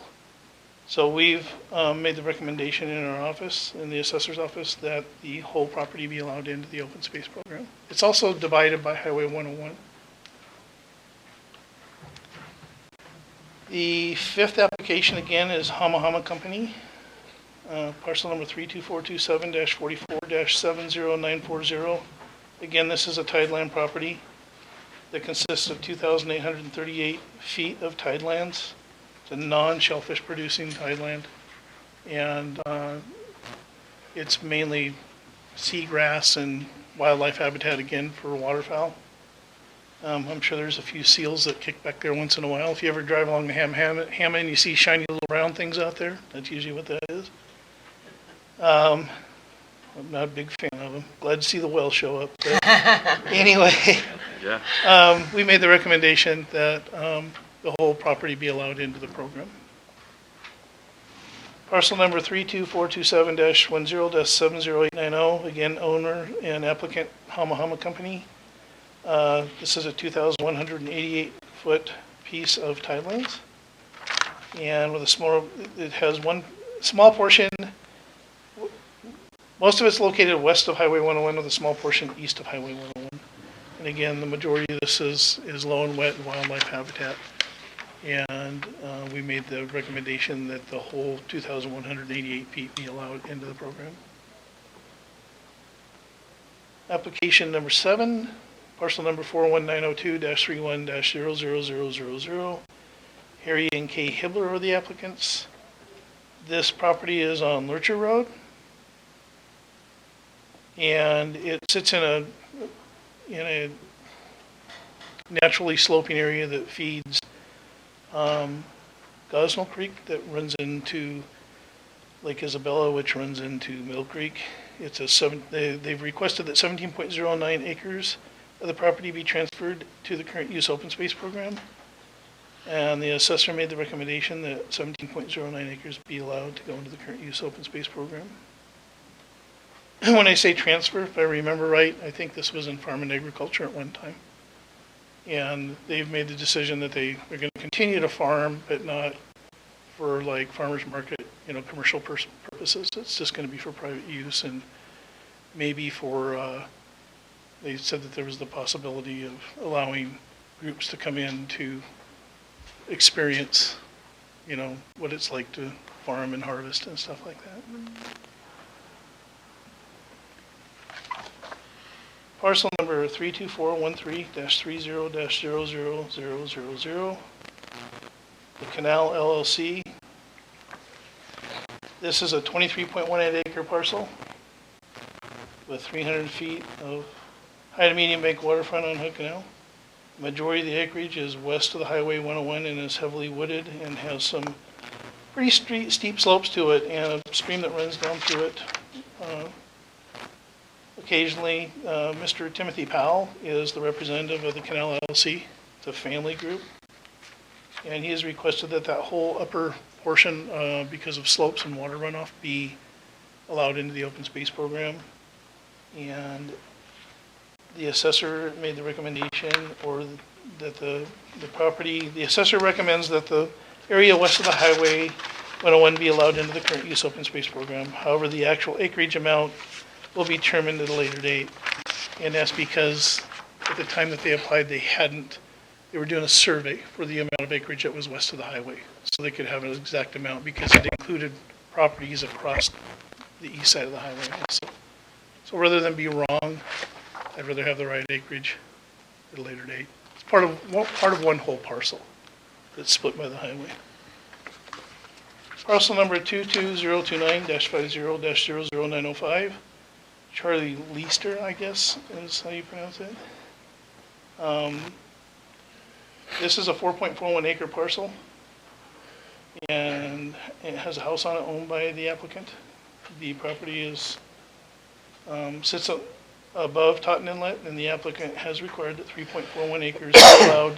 Speaker 13: So we've made the recommendation in our office, in the assessor's office, that the whole property be allowed into the open space program. It's also divided by Highway 101. The fifth application, again, is Hama Hama Company, parcel number 32427-44-70940. Again, this is a tideland property that consists of 2,838 feet of tidelands. It's a non-shellfish producing tideland, and it's mainly seagrass and wildlife habitat, again, for waterfowl. I'm sure there's a few seals that kick back there once in a while. If you ever drive along the Hama and you see shiny little round things out there, that's usually what that is. I'm not a big fan of them. Glad to see the whale show up. But anyway, we made the recommendation that the whole property be allowed into the program. Parcel number 32427-10-70890, again, owner and applicant Hama Hama Company. This is a 2,188-foot piece of tidelands, and with it has one small portion. Most of it's located west of Highway 101, with a small portion east of Highway 101. And again, the majority of this is low and wet and wildlife habitat. And we made the recommendation that the whole 2,188 feet be allowed into the program. Application number 7. Parcel number 41902-31-00000. Harry and Kay Hibbler are the applicants. This property is on Lurcher Road. And it sits in a naturally sloping area that feeds Gosnell Creek that runs into Lake Isabella, which runs into Mill Creek. They've requested that 17.09 acres of the property be transferred to the current use open space program. And the assessor made the recommendation that 17.09 acres be allowed to go into the current use open space program. When I say transfer, if I remember right, I think this was in Farm and Agriculture at one time. And they've made the decision that they are going to continue to farm, but not for like farmers market, commercial purposes. It's just going to be for private use, and maybe for, they said that there was the possibility of allowing groups to come in to experience, what it's like to farm and harvest and stuff like that. Parcel number 32413-30-000000. The Canal LLC. This is a 23.18 acre parcel with 300 feet of high to medium bank waterfront on Hood Canal. Majority of the acreage is west of the Highway 101 and is heavily wooded and has some pretty steep slopes to it and a stream that runs down through it. Occasionally, Mr. Timothy Powell is the representative of the Canal LLC. It's a family group. And he has requested that that whole upper portion, because of slopes and water runoff, be allowed into the open space program. And the assessor made the recommendation, or that the assessor recommends that the area west of the Highway 101 be allowed into the current use open space program. However, the actual acreage amount will be determined at a later date. And that's because at the time that they applied, they were doing a survey for the amount of acreage that was west of the highway. So they could have an exact amount because it included properties across the east side of the highway also. So rather than be wrong, I'd rather have the right acreage at a later date. It's part of one whole parcel that's split by the highway. Parcel number 22029-50-00905. Charlie Leister, I guess, is how you pronounce it. This is a 4.41 acre parcel, and it has a house on it owned by the applicant. The property is sits above Totten Inlet, and the applicant has required that 3.41 acres be allowed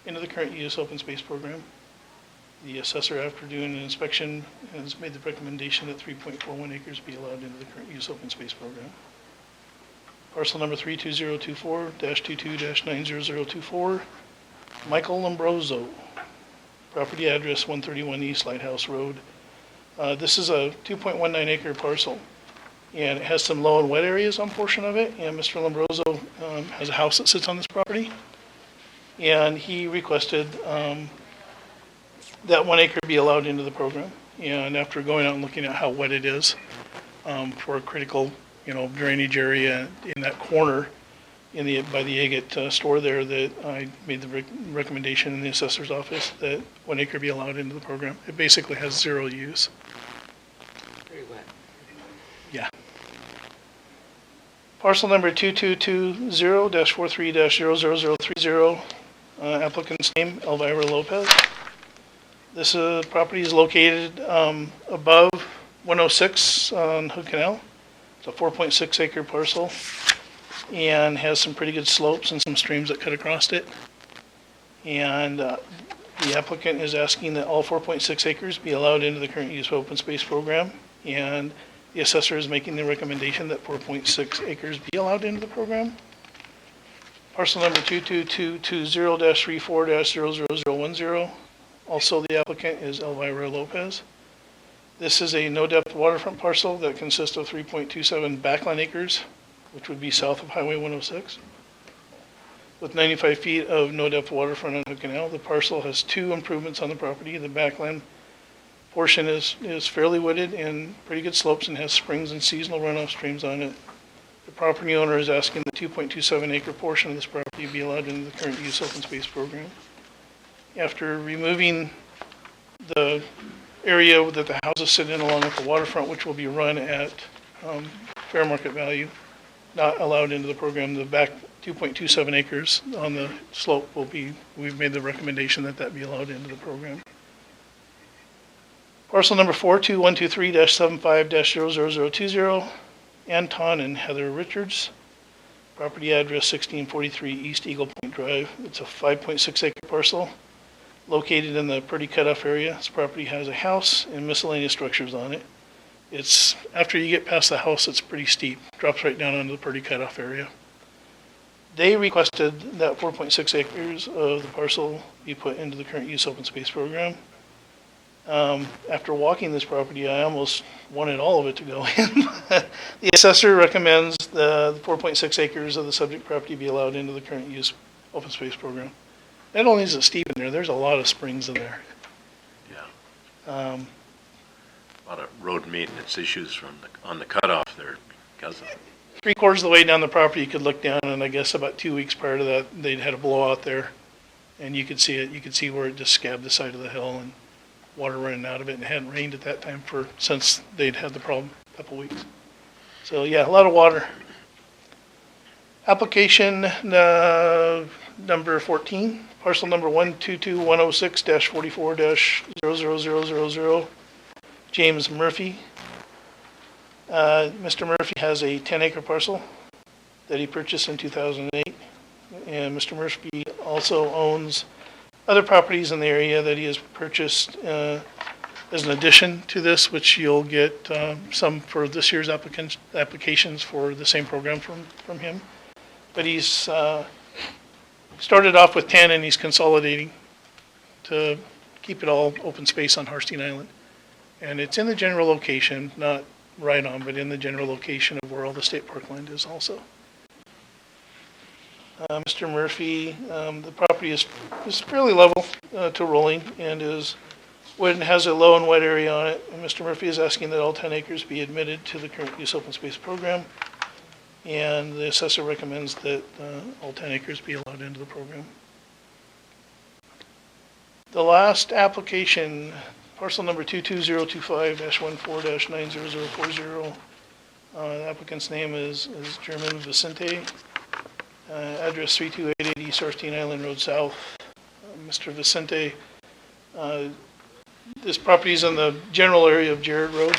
Speaker 13: into the current use open space program. The assessor, after doing an inspection, has made the recommendation that 3.41 acres be allowed into the current use open space program. Parcel number 32024-22-90024, Michael Lombroso, property address 131 East Lighthouse Road. This is a 2.19 acre parcel, and it has some low and wet areas on portion of it, and Mr. Lombroso has a house that sits on this property, and he requested that 1 acre be allowed into the program. And after going out and looking at how wet it is for a critical, drainage area in that corner by the Agate store there, that I made the recommendation in the assessor's office that 1 acre be allowed into the program. It basically has zero use.
Speaker 1: Very wet.
Speaker 13: Yeah. Parcel number 2220-43-00030, applicant's name, Elvira Lopez. This property is located above 106 on Hood Canal. It's a 4.6 acre parcel and has some pretty good slopes and some streams that cut across it. And the applicant is asking that all 4.6 acres be allowed into the current use open space program. And the assessor is making the recommendation that 4.6 acres be allowed into the program. Parcel number 22220-34-00010. Also, the applicant is Elvira Lopez. This is a no-depth waterfront parcel that consists of 3.27 backland acres, which would be south of Highway 106. With 95 feet of no-depth waterfront on Hood Canal, the parcel has 2 improvements on the property. The backland portion is fairly wooded and pretty good slopes and has springs and seasonal runoff streams on it. The property owner is asking the 2.27 acre portion of this property be allowed into the current use open space program. After removing the area that the houses sit in along with the waterfront, which will be run at fair market value, not allowed into the program, the back 2.27 acres on the slope we've made the recommendation that that be allowed into the program. Parcel number 42123-75-00020, Anton and Heather Richards. Property address 1643 East Eagle Point Drive. It's a 5.6 acre parcel located in the Purdy Cutoff area. This property has a house and miscellaneous structures on it. It's, after you get past the house, it's pretty steep. Drops right down onto the Purdy Cutoff area. They requested that 4.6 acres of the parcel be put into the current use open space program. After walking this property, I almost wanted all of it to go in. The assessor recommends the 4.6 acres of the subject property be allowed into the current use open space program. Not only is it steep in there, there's a lot of springs in there.
Speaker 3: Yeah.
Speaker 13: Um,
Speaker 3: A lot of road maintenance issues on the cutoff there because of it.
Speaker 13: 3/4 of the way down the property, you could look down, and I guess about 2 weeks prior to that, they'd had a blowout there. And you could see it, you could see where it just scabbed the side of the hill and water running out of it, and it hadn't rained at that time since they'd had the problem a couple weeks. So yeah, a lot of water. Application number 14, parcel number 122-106-44-00000, James Murphy. Mr. Murphy has a 10-acre parcel that he purchased in 2008. And Mr. Murphy also owns other properties in the area that he has purchased as an addition to this, which you'll get some for this year's applications for the same program from him. But he's started off with 10, and he's consolidating to keep it all open space on Harstein Island. And it's in the general location, not right on, but in the general location of where all the state park land is also. Mr. Murphy, the property is fairly level to rolling and has a low and wet area on it. And Mr. Murphy is asking that all 10 acres be admitted to the current use open space program. And the assessor recommends that all 10 acres be allowed into the program. The last application, parcel number 22025-14-90040. The applicant's name is German Vicente. Address 32880 East Harstein Island Road South. Mr. Vicente, this property is in the general area of Jarrett Road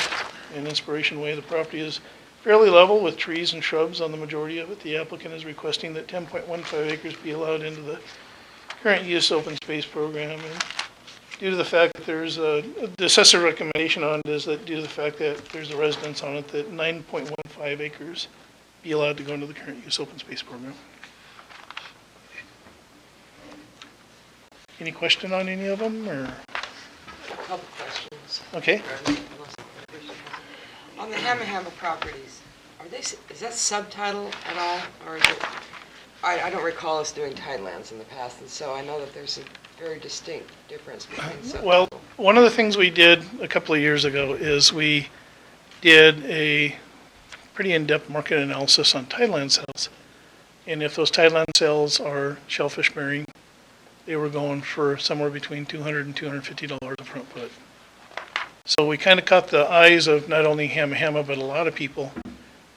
Speaker 13: and Inspiration Way. The property is fairly level with trees and shrubs on the majority of it. The applicant is requesting that 10.15 acres be allowed into the current use open space program. And due to the fact that the assessor recommendation on it is that due to the fact that there's a residence on it, that 9.15 acres be allowed to go into the current use open space program. Any question on any of them, or?
Speaker 1: A couple questions.
Speaker 13: Okay.
Speaker 1: On the Hamahama properties, is that subtitle at all, or is it, I don't recall us doing tidelands in the past, and so I know that there's a very distinct difference between subtitle.
Speaker 13: Well, one of the things we did a couple of years ago is we did a pretty in-depth market analysis on tideland sales. And if those tideland sales are shellfish bearing, they were going for somewhere between $200 and $250 a front foot. So we kind of caught the eyes of not only Hamahama, but a lot of people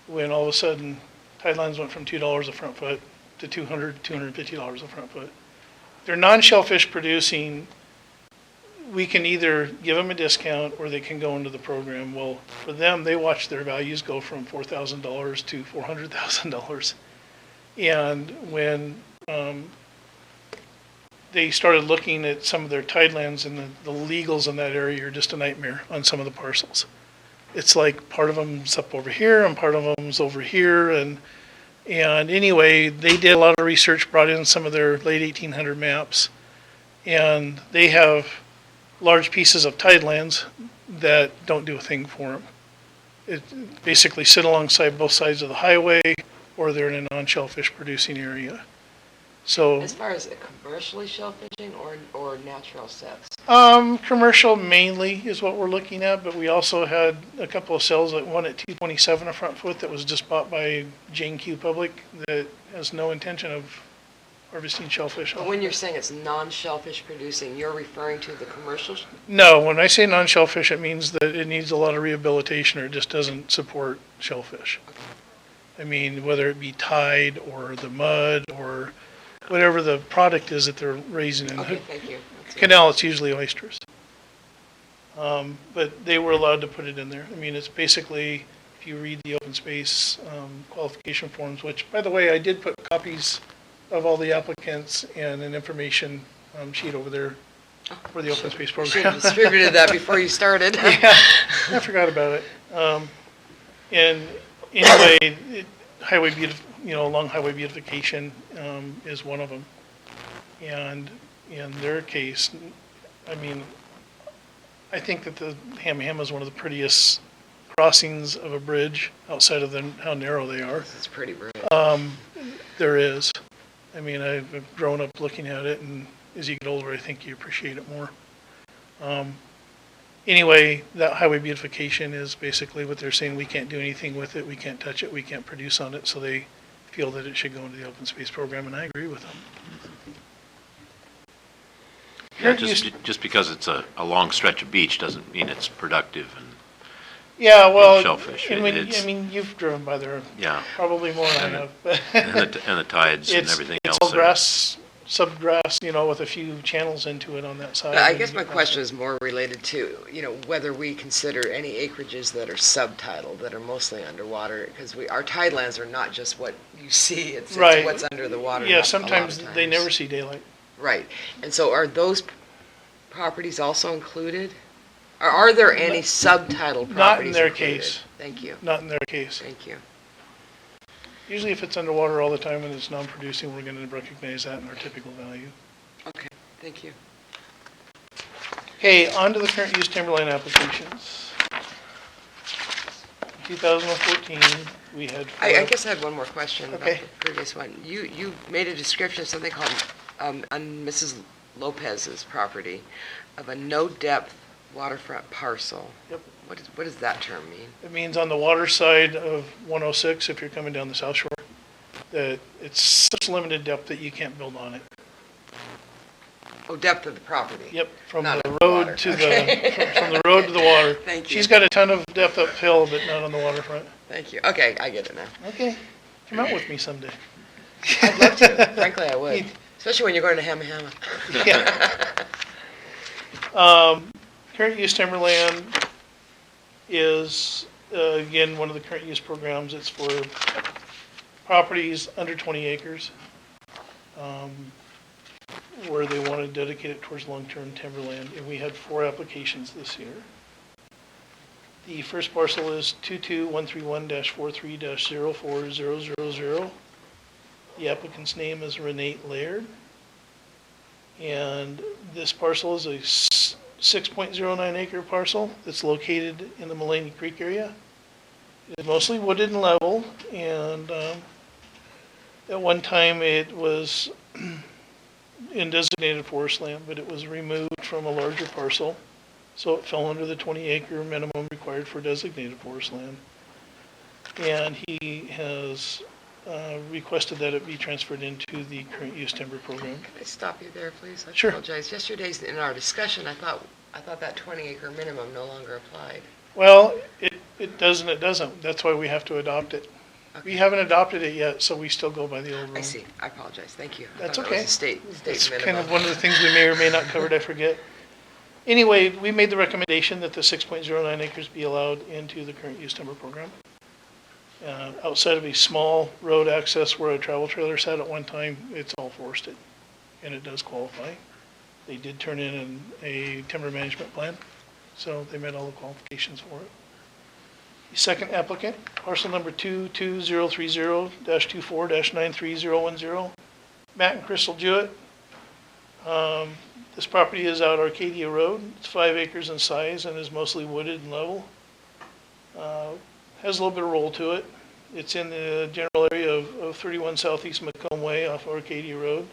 Speaker 13: when all of a sudden tidelands went from $2 a front foot to $200, $250 a front foot. They're non-shellfish producing. We can either give them a discount or they can go into the program. Well, for them, they watch their values go from $4,000 to $400,000. And when they started looking at some of their tidelands, and the legals in that area are just a nightmare on some of the parcels. It's like part of them's up over here and part of them's over here. And anyway, they did a lot of research, brought in some of their late 1800 maps, and they have large pieces of tidelands that don't do a thing for them. It basically sit alongside both sides of the highway, or they're in a non-shellfish producing area. So,
Speaker 1: As far as commercially shellfishing or natural sets?
Speaker 13: commercial mainly is what we're looking at, but we also had a couple of sales, like one at 227 a front foot that was just bought by Jane Q Public that has no intention of harvesting shellfish.
Speaker 1: But when you're saying it's non-shellfish producing, you're referring to the commercial?
Speaker 13: No, when I say non-shellfish, it means that it needs a lot of rehabilitation or it just doesn't support shellfish. I mean, whether it be tide or the mud or whatever the product is that they're raising in
Speaker 1: Okay,
Speaker 13: the
Speaker 1: thank you.
Speaker 13: canal, it's usually oysters. But they were allowed to put it in there. I mean, it's basically, if you read the open space qualification forms, which, by the way, I did put copies of all the applicants and an information sheet over there for the open space
Speaker 1: Should have
Speaker 13: program.
Speaker 1: distributed that before you started.
Speaker 13: Yeah, I forgot about it. And anyway, along highway beautification is one of them. And in their case, I mean, I think that the Hamahama is one of the prettiest crossings of a bridge outside of how narrow they are.
Speaker 1: It's pretty brilliant.
Speaker 13: There is. I mean, I've grown up looking at it, and as you get older, I think you appreciate it more. Anyway, that highway beautification is basically what they're saying, we can't do anything with it, we can't touch it, we can't produce on it, so they feel that it should go into the open space program, and I agree with them.
Speaker 3: Yeah, just because it's a long stretch of beach doesn't mean it's productive and
Speaker 13: Yeah, well,
Speaker 3: shellfish.
Speaker 13: I
Speaker 3: It's-
Speaker 13: mean, you've driven by there
Speaker 3: yeah,
Speaker 13: probably more than I
Speaker 3: And
Speaker 13: have. but
Speaker 3: and the tides and
Speaker 13: It's,
Speaker 3: everything
Speaker 13: it's
Speaker 3: else.
Speaker 13: all grass, subgrass, with a few channels into it on that side.
Speaker 1: But I
Speaker 13: and
Speaker 1: guess
Speaker 13: you
Speaker 1: my
Speaker 13: get
Speaker 1: question is more related to, whether we consider any acreages that are subtidal, that are mostly underwater, because our tidelands are not just what you see, it's
Speaker 13: Right.
Speaker 1: what's under the water.
Speaker 13: Yeah,
Speaker 1: a lot of
Speaker 13: sometimes they
Speaker 1: times.
Speaker 13: never see daylight.
Speaker 1: Right, and so are those properties also included? Or are there any subtidal properties
Speaker 13: Not in their
Speaker 1: included?
Speaker 13: case.
Speaker 1: Thank you,
Speaker 13: Not in their case.
Speaker 1: thank you.
Speaker 13: Usually if it's underwater all the time and it's non-producing, we're gonna recognize that in our typical value.
Speaker 1: Okay, thank you.
Speaker 13: Okay, on to the current use timberland applications. In 2014, we had four.
Speaker 1: I guess I had one more question about
Speaker 13: Okay.
Speaker 1: the previous one. You made a description of something called, on Mrs. Lopez's property, of a no-depth waterfront parcel.
Speaker 13: Yep.
Speaker 1: What does that term mean?
Speaker 13: It means on the water side of 106, if you're coming down the south shore, that it's such limited depth that you can't build on it.
Speaker 1: Oh, depth of the property?
Speaker 13: Yep, from
Speaker 1: Not
Speaker 13: the
Speaker 1: of the water.
Speaker 13: road to
Speaker 1: Okay.
Speaker 13: from the road to the water.
Speaker 1: Thank you.
Speaker 13: She's got a ton of depth uphill, but not on the waterfront.
Speaker 1: Thank you. Okay, I get it now.
Speaker 13: Okay, come out with me someday.
Speaker 1: I'd love to. Frankly, I would. Especially when you're going to Hamma Hamma.
Speaker 13: Yeah. Current use timberland is, again, one of the current use programs. It's for properties under 20 acres, where they want to dedicate it towards long-term timberland. And we had 4 applications this year. The first parcel is 22131-43-04000. The applicant's name is Renee Laird. And this parcel is a 6.09 acre parcel that's located in the Mulaney Creek area. It is mostly wooded and level, and at one time it was in designated forest land, but it was removed from a larger parcel, so it fell under the 20 acre minimum required for designated forest land. And he has requested that it be transferred into the current use timber program.
Speaker 1: Can I stop you there, please? I
Speaker 13: Sure.
Speaker 1: apologize. Yesterday's, in our discussion, I thought that 20 acre minimum no longer applied.
Speaker 13: Well, it does and it doesn't. That's why we have to adopt it. We
Speaker 1: Okay.
Speaker 13: haven't adopted it yet, so we still go by the old rule.
Speaker 1: I see. I apologize. Thank you. I
Speaker 13: That's
Speaker 1: thought
Speaker 13: okay.
Speaker 1: That was a state
Speaker 13: It's
Speaker 1: minimum.
Speaker 13: kind of one of the things we may or may not covered, I forget. Anyway, we made the recommendation that the 6.09 acres be allowed into the current use timber program. Outside of a small road access where a travel trailer sat at one time, it's all forested, and it does qualify. They did turn in a timber management plan, so they met all the qualifications for it. The second applicant, parcel number 22030-24-93010, Matt and Crystal Jewett. This property is out Arcadia Road. It's 5 acres in size and is mostly wooded and level. Has a little bit of roll to it. It's in the general area of 31 Southeast Macomb Way off Arcadia Road.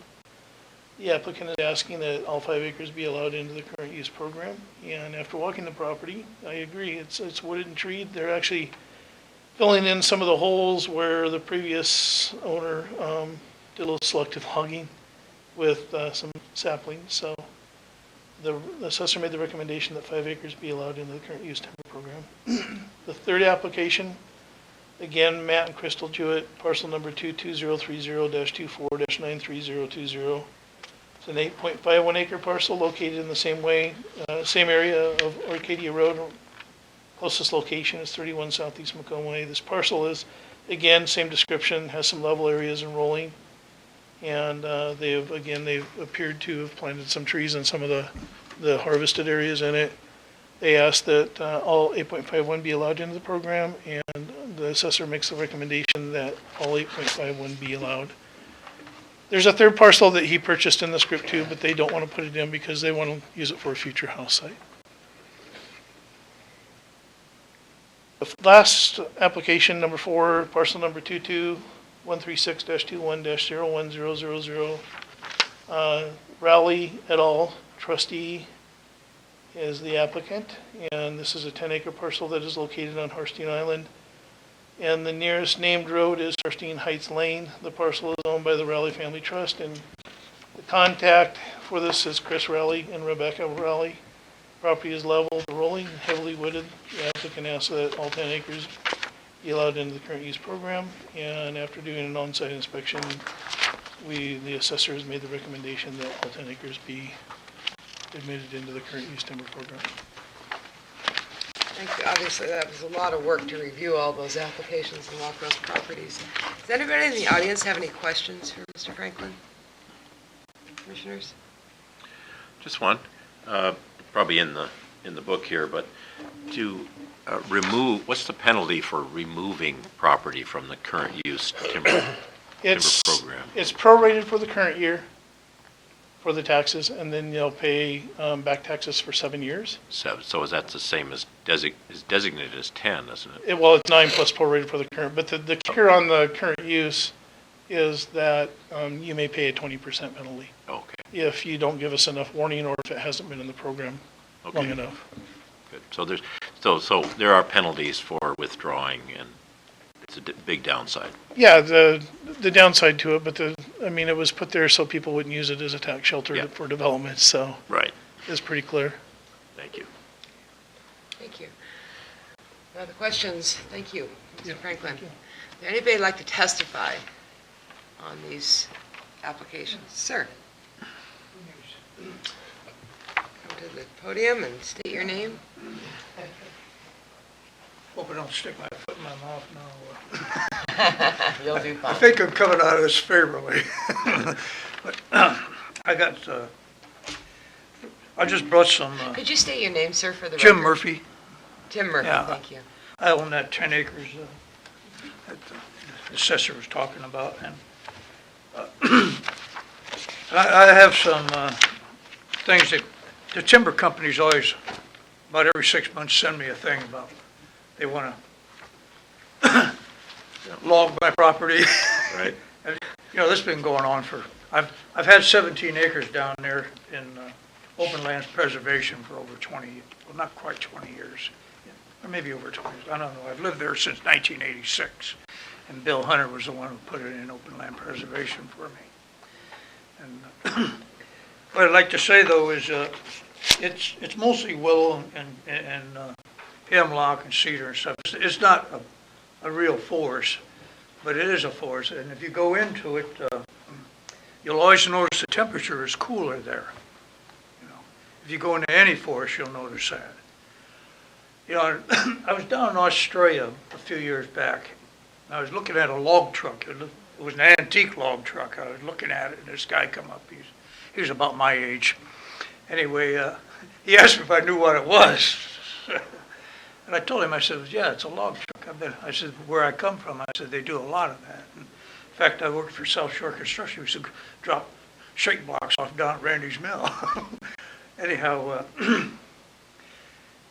Speaker 13: The applicant is asking that all 5 acres be allowed into the current use program. And after walking the property, I agree, it's wooded and treed. They're actually filling in some of the holes where the previous owner did a little selective logging with some saplings. So the assessor made the recommendation that 5 acres be allowed into the current use timber program. The third application, again, Matt and Crystal Jewett, parcel number 22030-24-93020. It's an 8.51 acre parcel located in the same area of Arcadia Road. Closest location is 31 Southeast Macomb Way. This parcel is, again, same description, has some level areas and rolling. And they've appeared to have planted some trees in some of the harvested areas in it. They asked that all 8.51 be allowed into the program, and the assessor makes the recommendation that all 8.51 be allowed. There's a third parcel that he purchased in the script too, but they don't want to put it in because they want to use it for a future house site. The last application, number 4, parcel number 22136-21-01000, Rowley et al., trustee, is the applicant, and this is a 10-acre parcel that is located on Harstein Island. And the nearest named road is Harstein Heights Lane. The parcel is owned by the Raleigh Family Trust, and the contact for this is Chris Raleigh and Rebecca Raleigh. Property is level, rolling, heavily wooded. The applicant asks that all 10 acres be allowed into the current use program, and after doing an on-site inspection, the assessor has made the recommendation that all 10 acres be admitted into the current use timber program.
Speaker 1: Thank you. Obviously, that was a lot of work to review all those applications and walk those properties. Does anybody in the audience have any questions for Mr. Franklin? Commissioners?
Speaker 3: Just one, probably in the book here, but to remove, what's the penalty for removing property from the current use timber program?
Speaker 13: It's prorated for the current year for the taxes, and then you'll pay back taxes for 7 years.
Speaker 3: So is that the same as is designated as 10, isn't it?
Speaker 13: Well, it's 9 plus prorated for the current, but the kicker on the current use is that you may pay a 20% penalty
Speaker 3: Okay,
Speaker 13: if you don't give us enough warning or if it hasn't been in the program long
Speaker 3: okay,
Speaker 13: enough.
Speaker 3: good. So there are penalties for withdrawing, and it's a big downside.
Speaker 13: Yeah, the downside to it, but it was put there so people wouldn't use it as a tax shelter
Speaker 3: Yeah.
Speaker 13: for development, so
Speaker 3: Right,
Speaker 13: it's pretty clear.
Speaker 3: thank you.
Speaker 1: Thank you. Other questions? Thank you, Mr.
Speaker 13: Yeah,
Speaker 1: Franklin.
Speaker 13: thank you.
Speaker 1: Would anybody like to testify on these applications? Sir? Come to the podium and state your name.
Speaker 14: Hope I don't stick my foot in my mouth now.
Speaker 1: You'll do
Speaker 14: I
Speaker 1: fine.
Speaker 14: think I'm coming out of this favorably. But I just brought some,
Speaker 1: Could you state your name, sir, for the
Speaker 14: Jim
Speaker 1: record?
Speaker 14: Murphy.
Speaker 1: Tim Murphy,
Speaker 14: Yeah.
Speaker 1: thank you.
Speaker 14: I own that 10 acres that the assessor was talking about. And I have some things that the timber companies always, about every 6 months, send me a thing about, they want to log my property.
Speaker 3: Right.
Speaker 14: And, this has been going on I've had 17 acres down there in open lands preservation for over 20, well, not quite 20 years, or maybe over 20 years. I don't know. I've lived there since 1986, and Bill Hunter was the one who put it in open land preservation for me. And what I'd like to say, though, is it's mostly willow and hemlock and cedar and stuff. It's not a real forest, but it is a forest. And if you go into it, you'll always notice the temperature is cooler there. If you go into any forest, you'll notice that. I was down in Australia a few years back, and I was looking at a log truck. It was an antique log truck. I was looking at it, and this guy come up. He was about my age. Anyway, he asked me if I knew what it was. And I told him, I said, yeah, it's a log truck. I said, where I come from, I said, they do a lot of that. And in fact, I worked for South Shore Construction. We used to drop shake blocks off down at Randy's Mill. Anyhow,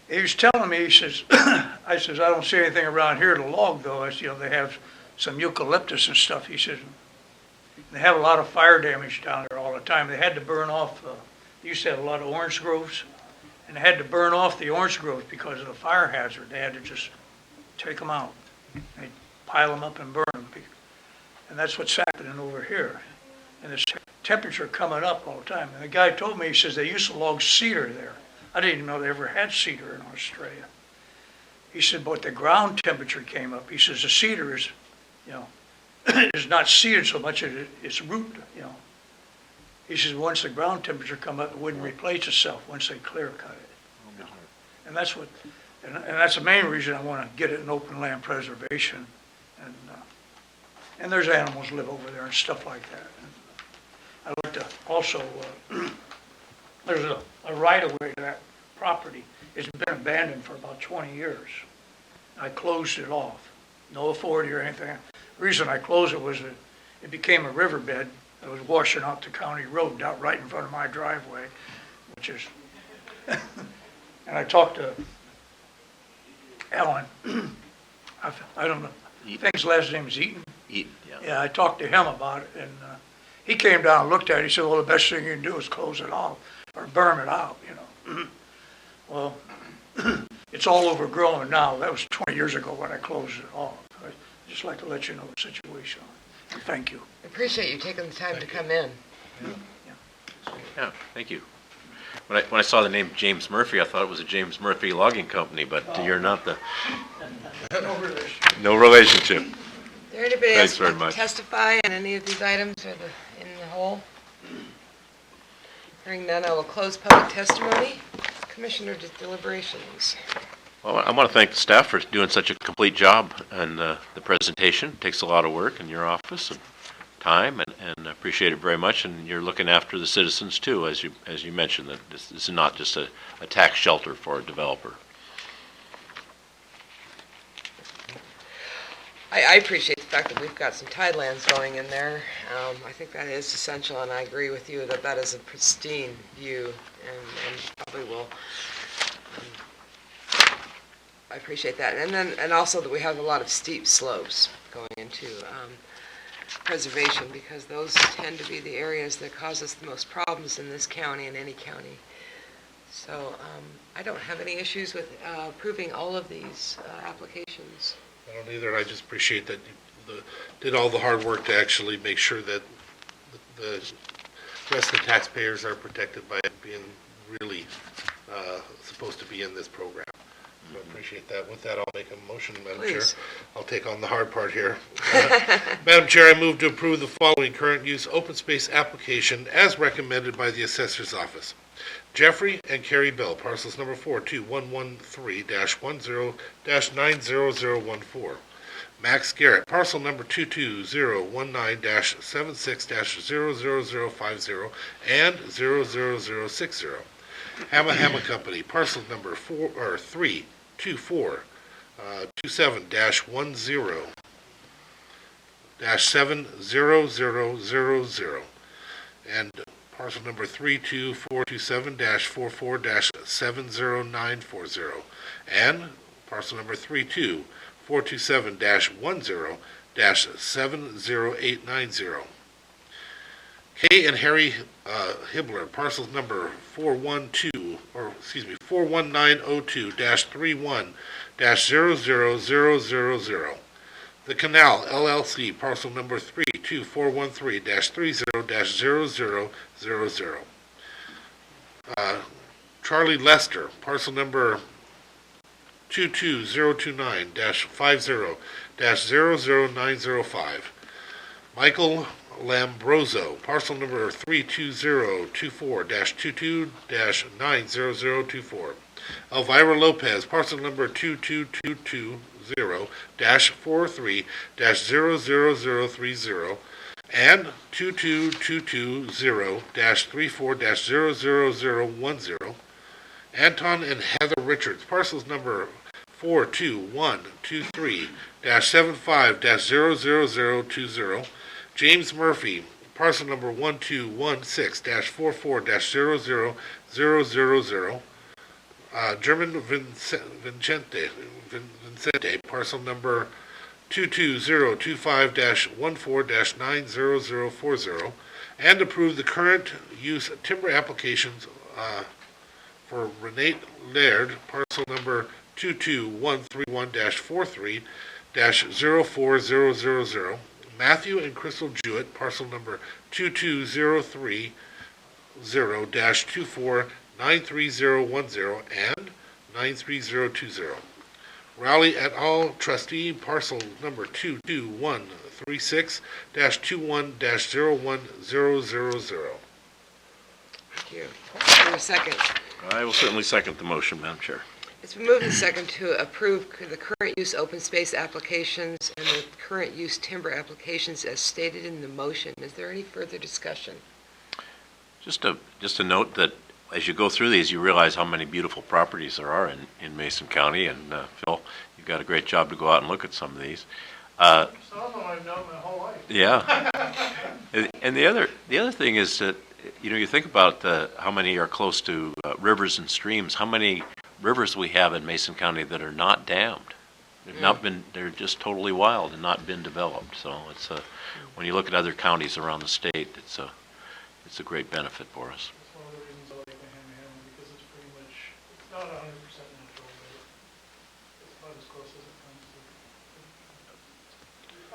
Speaker 14: he was telling me, he says, I don't see anything around here to log though. I said, they have some eucalyptus and stuff. He says, they have a lot of fire damage down there all the time. They had to burn off, they used to have a lot of orange groves, and they had to burn off the orange groves because of the fire hazard. They had to just take them out. They'd pile them up and burn them. And that's what's happening over here. And this temperature coming up all the time. And the guy told me, he says, they used to log cedar there. I didn't even know they ever had cedar in Australia. He said, but the ground temperature came up. He says, the cedar is, is not seeded so much as it's root, He says, once the ground temperature come up, it wouldn't replace itself once they clear cut it. And that's what, and that's the main reason I want to get it in open land preservation. And there's animals live over there and stuff like that. And I'd like to also, there's a right-of-way to that property. It's been abandoned for about 20 years. I closed it off. No authority or anything. The reason I closed it was that it became a riverbed that was washing out the county road out right in front of my driveway, which is, and I talked to Alan. I don't know. I think his last name is Eaton.
Speaker 3: Eaton, yeah.
Speaker 14: Yeah, I talked to him about it, and he came down and looked at it. He said, well, the best thing you can do is close it off or burn it out, Well, it's all overgrown now. That was 20 years ago when I closed it off. I'd just like to let you know the situation. Thank you.
Speaker 1: Appreciate you taking the time to come in.
Speaker 3: Yeah, thank you. When I saw the name James Murphy, I thought it was a James Murphy Logging Company, but you're not the, no relationship.
Speaker 1: Is there anybody
Speaker 3: Thanks
Speaker 1: else
Speaker 3: very
Speaker 1: who would
Speaker 3: much.
Speaker 1: testify on any of these items or in the whole? Hearing none, I will close public testimony. Commissioner deliberations.
Speaker 3: Well, I want to thank the staff for doing such a complete job, and the presentation takes a lot of work in your office and time, and I appreciate it very much. And you're looking after the citizens too, as you mentioned, that this is not just a tax shelter for a developer.
Speaker 1: I appreciate the fact that we've got some tidelands going in there. I think that is essential, and I agree with you that that is a pristine view, and probably will. I appreciate that, and also that we have a lot of steep slopes going into preservation, because those tend to be the areas that cause us the most problems in this county and any county. So I don't have any issues with approving all of these applications.
Speaker 2: I don't either. I just appreciate that you did all the hard work to actually make sure that the rest of the taxpayers are protected by being really supposed to be in this program. So I appreciate that. With that, I'll make a motion, Madam Chair.
Speaker 1: Please.
Speaker 2: I'll take on the hard part here. Madam Chair, I move to approve the following current use open space application as recommended by the Assessor's Office. Jeffrey and Carrie Bell, parcels number 42113-10-90014. Max Garrett, parcel number 22019-76-00050 and 00060. Hamma Company, parcel number 324-27-10-70000 and parcel number 32427-44-70940 and parcel number 32427-10-70890. Kay and Harry Hibbler, parcels number 412-31-01-0000. The Canal LLC, parcel number 32413-30-0000. Charlie Lester, parcel number 22029-50-00905. Michael Lambroso, parcel number 32024-22-90024. Elvira Lopez, parcel number 22220-43-00030 and 22220-34-00010. Anton and Heather Richards, parcels number 42123-75-00020. James Murphy, parcel number 1216-44-00000. German Vincente, parcel number 22025-14-90040, and approve the current use timber applications for Renate Laird, parcel number 22131-43-04000, Matthew and Crystal Jewett, parcel number 2203-24-93010 and 93020. Rowley et al., trustee, parcel number 22136-21-0100.
Speaker 1: Thank you. Is there a second?
Speaker 3: I will certainly second the motion, Madam Chair.
Speaker 1: It's been moved and second to approve the current use open space applications and the current use timber applications as stated in the motion. Is there any further discussion?
Speaker 3: Just a note that as you go through these, you realize how many beautiful properties there are in Mason County. And Phil, you've got a great job to go out and look at some of these.
Speaker 13: Some of them I've known my whole life.
Speaker 3: Yeah. And the other thing is that, you think about how many are close to rivers and streams, how many rivers we have in Mason County that are not dammed. They've not been, they're just totally wild and not been developed. So it's when you look at other counties around the state, it's a great benefit for us.
Speaker 13: That's one of the reasons I like the Hamma, because it's pretty much, it's Not 100% natural, but it's about as close as it comes to.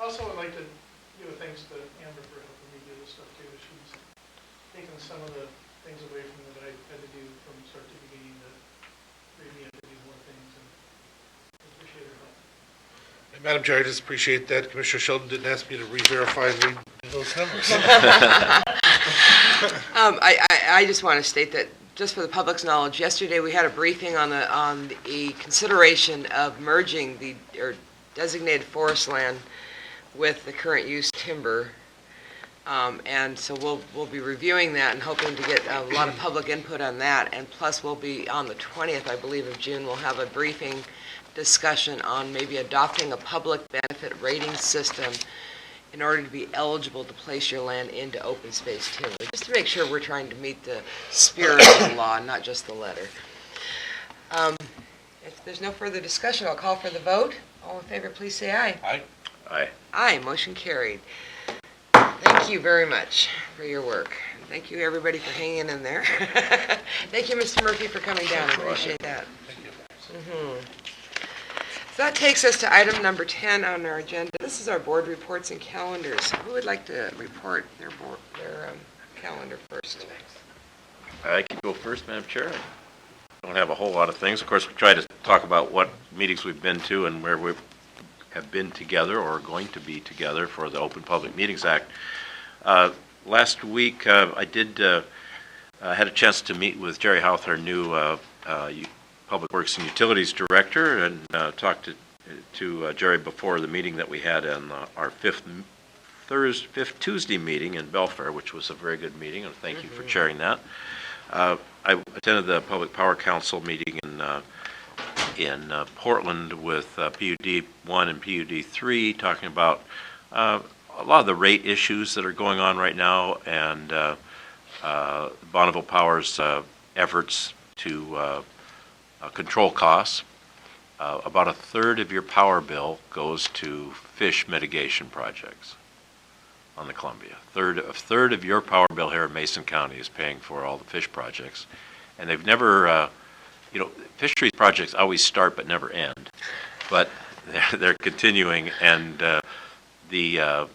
Speaker 13: Also, I'd like to give a thanks to Amber for helping me do this stuff too. She's taken some of the things away from me that I had to do from start to beginning to free me up to do more things, and I appreciate her help.
Speaker 2: And Madam Chair, I just appreciate that Commissioner Sheldon didn't ask me to re-verify and read those numbers.
Speaker 1: I just want to state that, just for the public's knowledge, yesterday we had a briefing on the consideration of merging the designated forest land with the current use timber. And so we'll be reviewing that and hoping to get a lot of public input on that. And plus, we'll be on the 20th, I believe, of June, we'll have a briefing discussion on maybe adopting a public benefit rating system in order to be eligible to place your land into open space timber, just to make sure we're trying to meet the spirit of the law, not just the letter. If there's no further discussion, I'll call for the vote. All in favor, please say aye.
Speaker 2: Aye.
Speaker 3: Aye.
Speaker 1: Aye, motion carried. Thank you very much for your work. Thank you, everybody, for hanging in there. Thank you, Mr. Murphy, for coming down. I appreciate that. So that takes us to item number 10 on our agenda. This is our board reports and calendars. Who would like to report their calendar first?
Speaker 3: I can go first, Madam Chair. I don't have a whole lot of things. Of course, we try to talk about what meetings we've been to and where we have been together or are going to be together for the Open Public Meetings Act. Last week, I had a chance to meet with Jerry Houth, our new Public Works and Utilities Director, and talked to Jerry before the meeting that we had on our fifth Tuesday meeting in Belfair, which was a very good meeting, and thank you for chairing that. I attended the Public Power Council meeting in Portland with PUD 1 and PUD 3, talking about a lot of the rate issues that are going on right now, and Bonneville Power's efforts to control costs. About a third of your power bill goes to fish mitigation projects on the Columbia. A third of your power bill here in Mason County is paying for all the fish projects, and they've never, fisheries projects always start but never end, but they're continuing, and the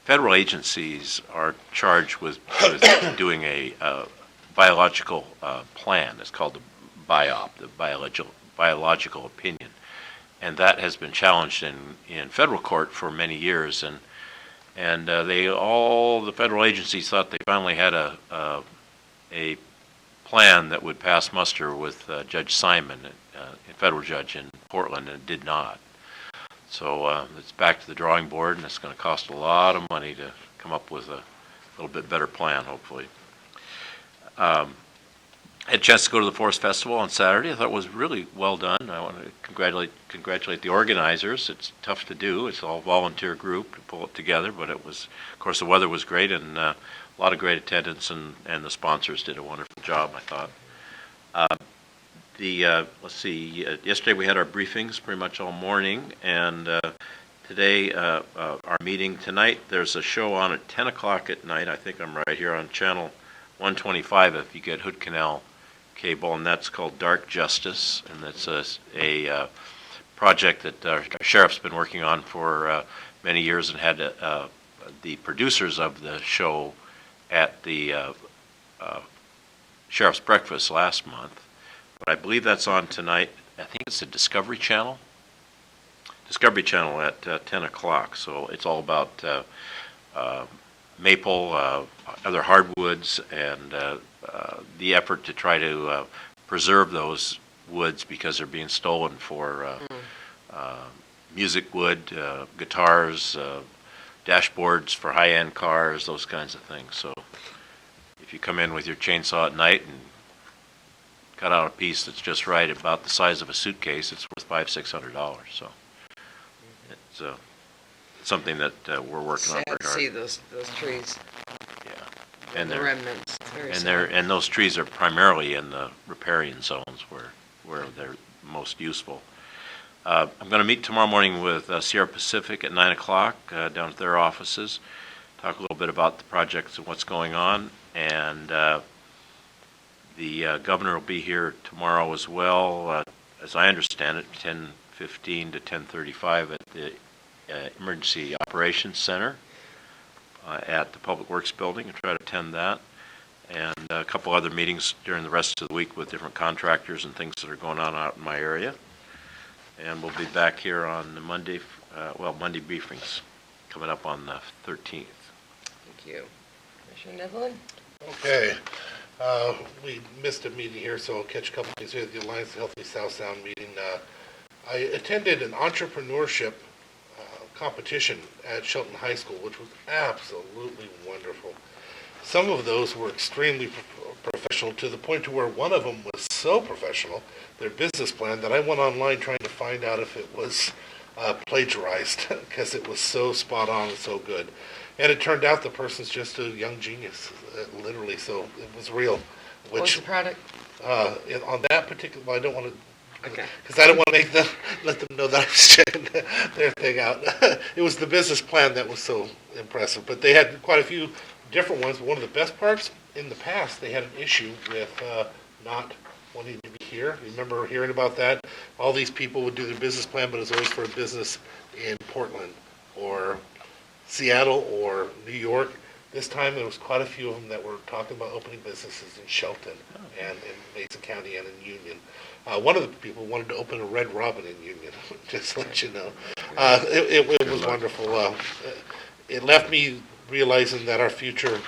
Speaker 3: federal agencies are charged with doing a biological plan. It's called the BIOP, the biological opinion, and that has been challenged in federal court for many years, and all the federal agencies thought they finally had a plan that would pass muster with Judge Simon, a federal judge in Portland, and it did not. So it's back to the drawing board, and it's going to cost a lot of money to come up with a little bit better plan, hopefully. I had a chance to go to the Forest Festival on Saturday. I thought it was really well done. I want to congratulate the organizers. It's tough to do. It's all volunteer group to pull it together, but it was, of course, the weather was great, and a lot of great attendance, and the sponsors did a wonderful job, I thought. Let's see, yesterday we had our briefings pretty much all morning, and today, our meeting tonight, there's a show on at 10 o'clock at night. I think I'm right here on channel 125 if you get Hood Canal cable, and that's called Dark Justice, and that's a project that our sheriff's been working on for many years, and had the producers of the show at the sheriff's breakfast last month. But I believe that's on tonight. I think it's the Discovery Channel at 10 o'clock. So it's all about maple, other hardwoods, and the effort to try to preserve those woods because they're being stolen for music wood, guitars, dashboards for high-end cars, those kinds of things. So if you come in with your chainsaw at night and cut out a piece that's just right, about the size of a suitcase, it's worth $500-600. So it's something that we're working on
Speaker 1: Sad
Speaker 3: very
Speaker 1: to
Speaker 3: hard.
Speaker 1: see those trees.
Speaker 3: Yeah,
Speaker 1: And the remnants. Very
Speaker 3: and
Speaker 1: sad.
Speaker 3: those trees are primarily in the riparian zones where they're most useful. I'm going to meet tomorrow morning with Sierra Pacific at 9 o'clock down at their offices, talk a little bit about the projects and what's going on, and The governor will be here tomorrow as well, as I understand it, 10:15 to 10:35 at the Emergency Operations Center at the Public Works Building, and try to attend that. And a couple other meetings during the rest of the week with different contractors and things that are going on out in my area. And we'll be back here on the Monday, Monday briefings coming up on the 13th.
Speaker 1: Thank you. Commissioner Nivelin?
Speaker 2: Okay. We missed a meeting here, so I'll catch a couple things here. The Alliance of Healthy South Sound meeting. I attended an entrepreneurship competition at Shelton High School, which was absolutely wonderful. Some of those were extremely professional, to the point to where one of them was so professional, their business plan, that I went online trying to find out if it was plagiarized, because it was so spot on and so good. And it turned out the person's just a young genius, literally, so it was real.
Speaker 1: What was the product?
Speaker 2: On that particular, well, I don't want to,
Speaker 1: Okay.
Speaker 2: because I don't want to let them know that I was checking their thing out. It was the business plan that was so impressive, but they had quite a few different ones. One of the best parts, in the past, they had an issue with not wanting to be here. Remember hearing about that? All these people would do their business plan, but it was always for a business in Portland or Seattle or New York. This time there was quite a few of them that were talking about opening businesses in Shelton and in Mason County and in Union. One of the people wanted to open a Red Robin in Union, just to let you know. It was wonderful. It left me realizing that our future,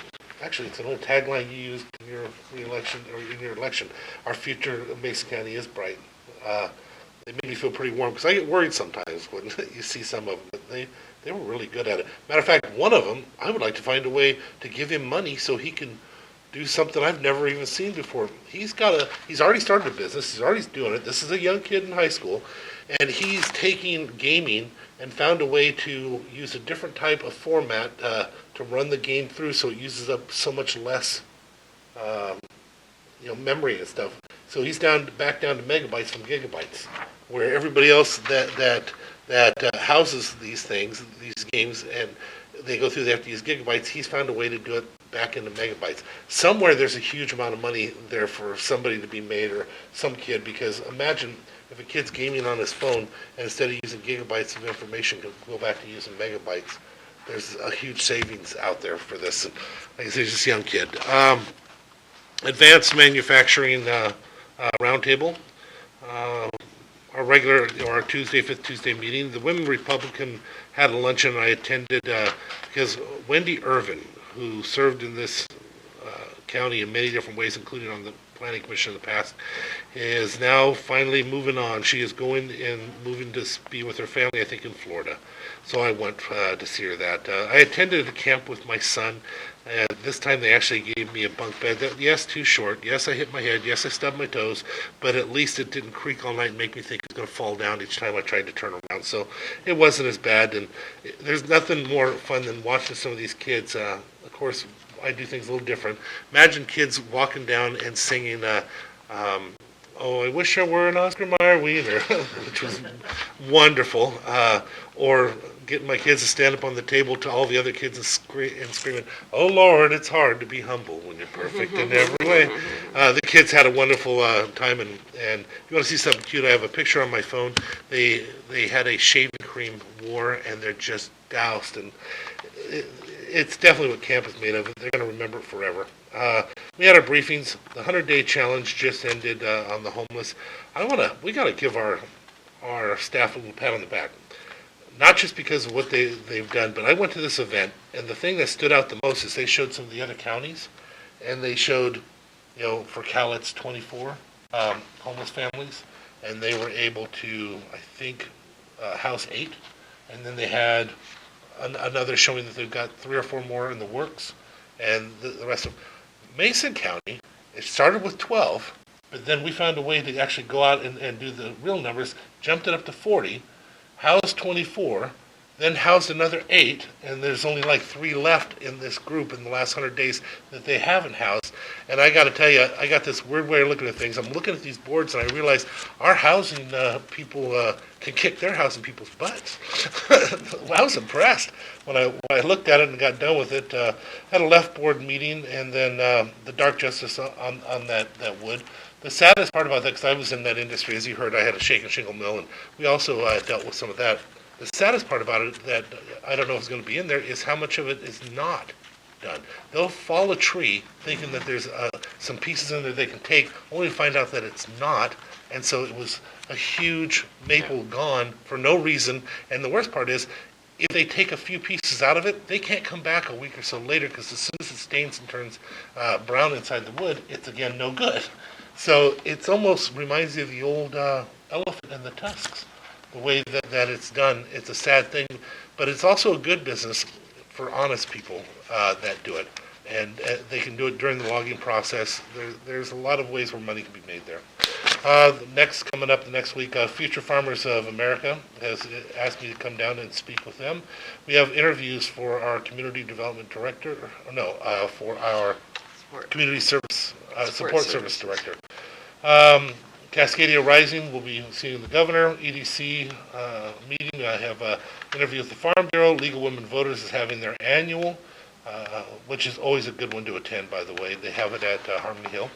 Speaker 2: actually it's an old tagline you used in your re-election, or in your election, our future of Mason County is bright. They made me feel pretty warm, because I get worried sometimes when you see some of them, but they were really good at it. Matter of fact, one of them, I would like to find a way to give him money so he can do something I've never even seen before. He's already started a business, he's already doing it. This is a young kid in high school, and he's taking gaming and found a way to use a different type of format to run the game through, so it uses up so much less memory and stuff. So he's back down to megabytes from gigabytes, where everybody else that houses these things, these games, and they go through, they have to use gigabytes. He's found a way to do it back into megabytes. Somewhere there's a huge amount of money there for somebody to be made, or some kid, because imagine if a kid's gaming on his phone and instead of using gigabytes of information can go back to using megabytes. There's a huge savings out there for this. And like I say, he's just a young kid. Advanced Manufacturing Roundtable. Our Tuesday, fifth Tuesday meeting. The Women Republican had a luncheon I attended because Wendy Irvin, who served in this county in many different ways, including on the Planning Commission in the past, is now finally moving on. She is moving to be with her family, I think, in Florida. So I went to see her that. I attended a camp with my son. This time they actually gave me a bunk bed. Yes, too short. Yes, I hit my head. Yes, I stubbed my toes. But at least it didn't creak all night and make me think it was going to fall down each time I tried to turn around. So it wasn't as bad. And there's nothing more fun than watching some of these kids. Of course, I do things a little different. Imagine kids walking down and singing, "Oh, I wish I were an Oscar Mayer Wiener," which was wonderful. Or getting my kids to stand up on the table to all the other kids and screaming, "Oh Lord, it's hard to be humble when you're perfect in every way." The kids had a wonderful time, and if you want to see something cute, I have a picture on my phone. They had a shaving cream war, and they're just doused, and it's definitely what camp is made of. They're going to remember it forever. We had our briefings. The 100-day challenge just ended on the homeless. We got to give our staff a little pat on the back. Not just because of what they've done, but I went to this event, and the thing that stood out the most is they showed some of the other counties, and they showed, for Cowlitz, 24 homeless families, and they were able to, I think, house 8, and then they had another showing that they've got 3 or 4 more in the works, and the rest of them. Mason County, it started with 12, but then we found a way to actually go out and do the real numbers, jumped it up to 40, housed 24, then housed another 8, and there's only like 3 left in this group in the last 100 days that they haven't housed. And I got to tell you, I got this weird way of looking at things. I'm looking at these boards, and I realize our housing people can kick their housing people's butts. I was impressed when I looked at it and got done with it. Had a left board meeting, and then the dark justice on that wood. The saddest part about that, because I was in that industry, as you heard, I had a shake and shingle mill, and we also dealt with some of that. The saddest part about it that I don't know if it's going to be in there is how much of it is not done. They'll fall a tree thinking that there's some pieces in there they can take, only to find out that it's not. And so it was a huge maple gone for no reason. And the worst part is, if they take a few pieces out of it, they can't come back a week or so later, because as soon as it stains and turns brown inside the wood, it's again no good. So it almost reminds you of the old elephant and the tusks. The way that it's done, it's a sad thing, but it's also a good business for honest people that do it. And they can do it during the logging process. There's a lot of ways where money can be made there. Coming up the next week, Future Farmers of America has asked me to come down and speak with them. We have interviews for our community development director, for our community service support service director. Cascadia Rising will be seeing the governor. EDC meeting. I have an interview with the Farm Bureau. League of Women Voters is having their annual, which is always a good one to attend, by the way. They have it at Harmony Hill.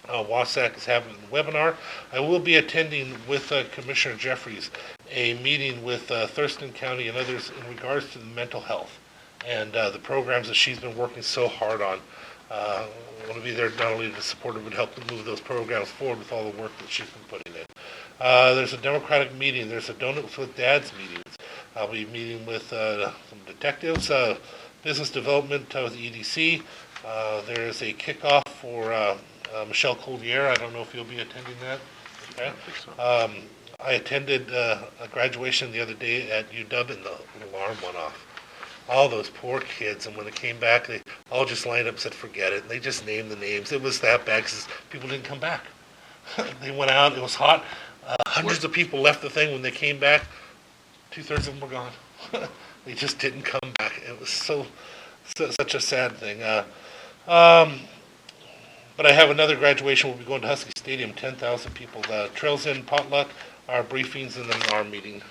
Speaker 2: WASAC is having a webinar. I will be attending with Commissioner Jeffries a meeting with Thurston County and others in regards to the mental health and the programs that she's been working so hard on. I want to be there not only to support her, but help to move those programs forward with all the work that she's been putting in. There's a Democratic meeting. There's a Donuts with Dads meetings. I'll be meeting with some detectives, business development with the EDC. There's a kickoff for Michelle Collier. I don't know if you'll be attending that. Okay. I attended a graduation the other day at UW, and the alarm went off. All those poor kids, and when it came back, they all just lined up and said, forget it, and they just named the names. It was that bad because people didn't come back. They went out, it was hot. Hundreds of people left the thing. When they came back, 2/3 of them were gone. They just didn't come back. It was such a sad thing. But I have another graduation. We'll be going to Husky Stadium, 10,000 people. The Trails In potluck, our briefings, and then our meeting.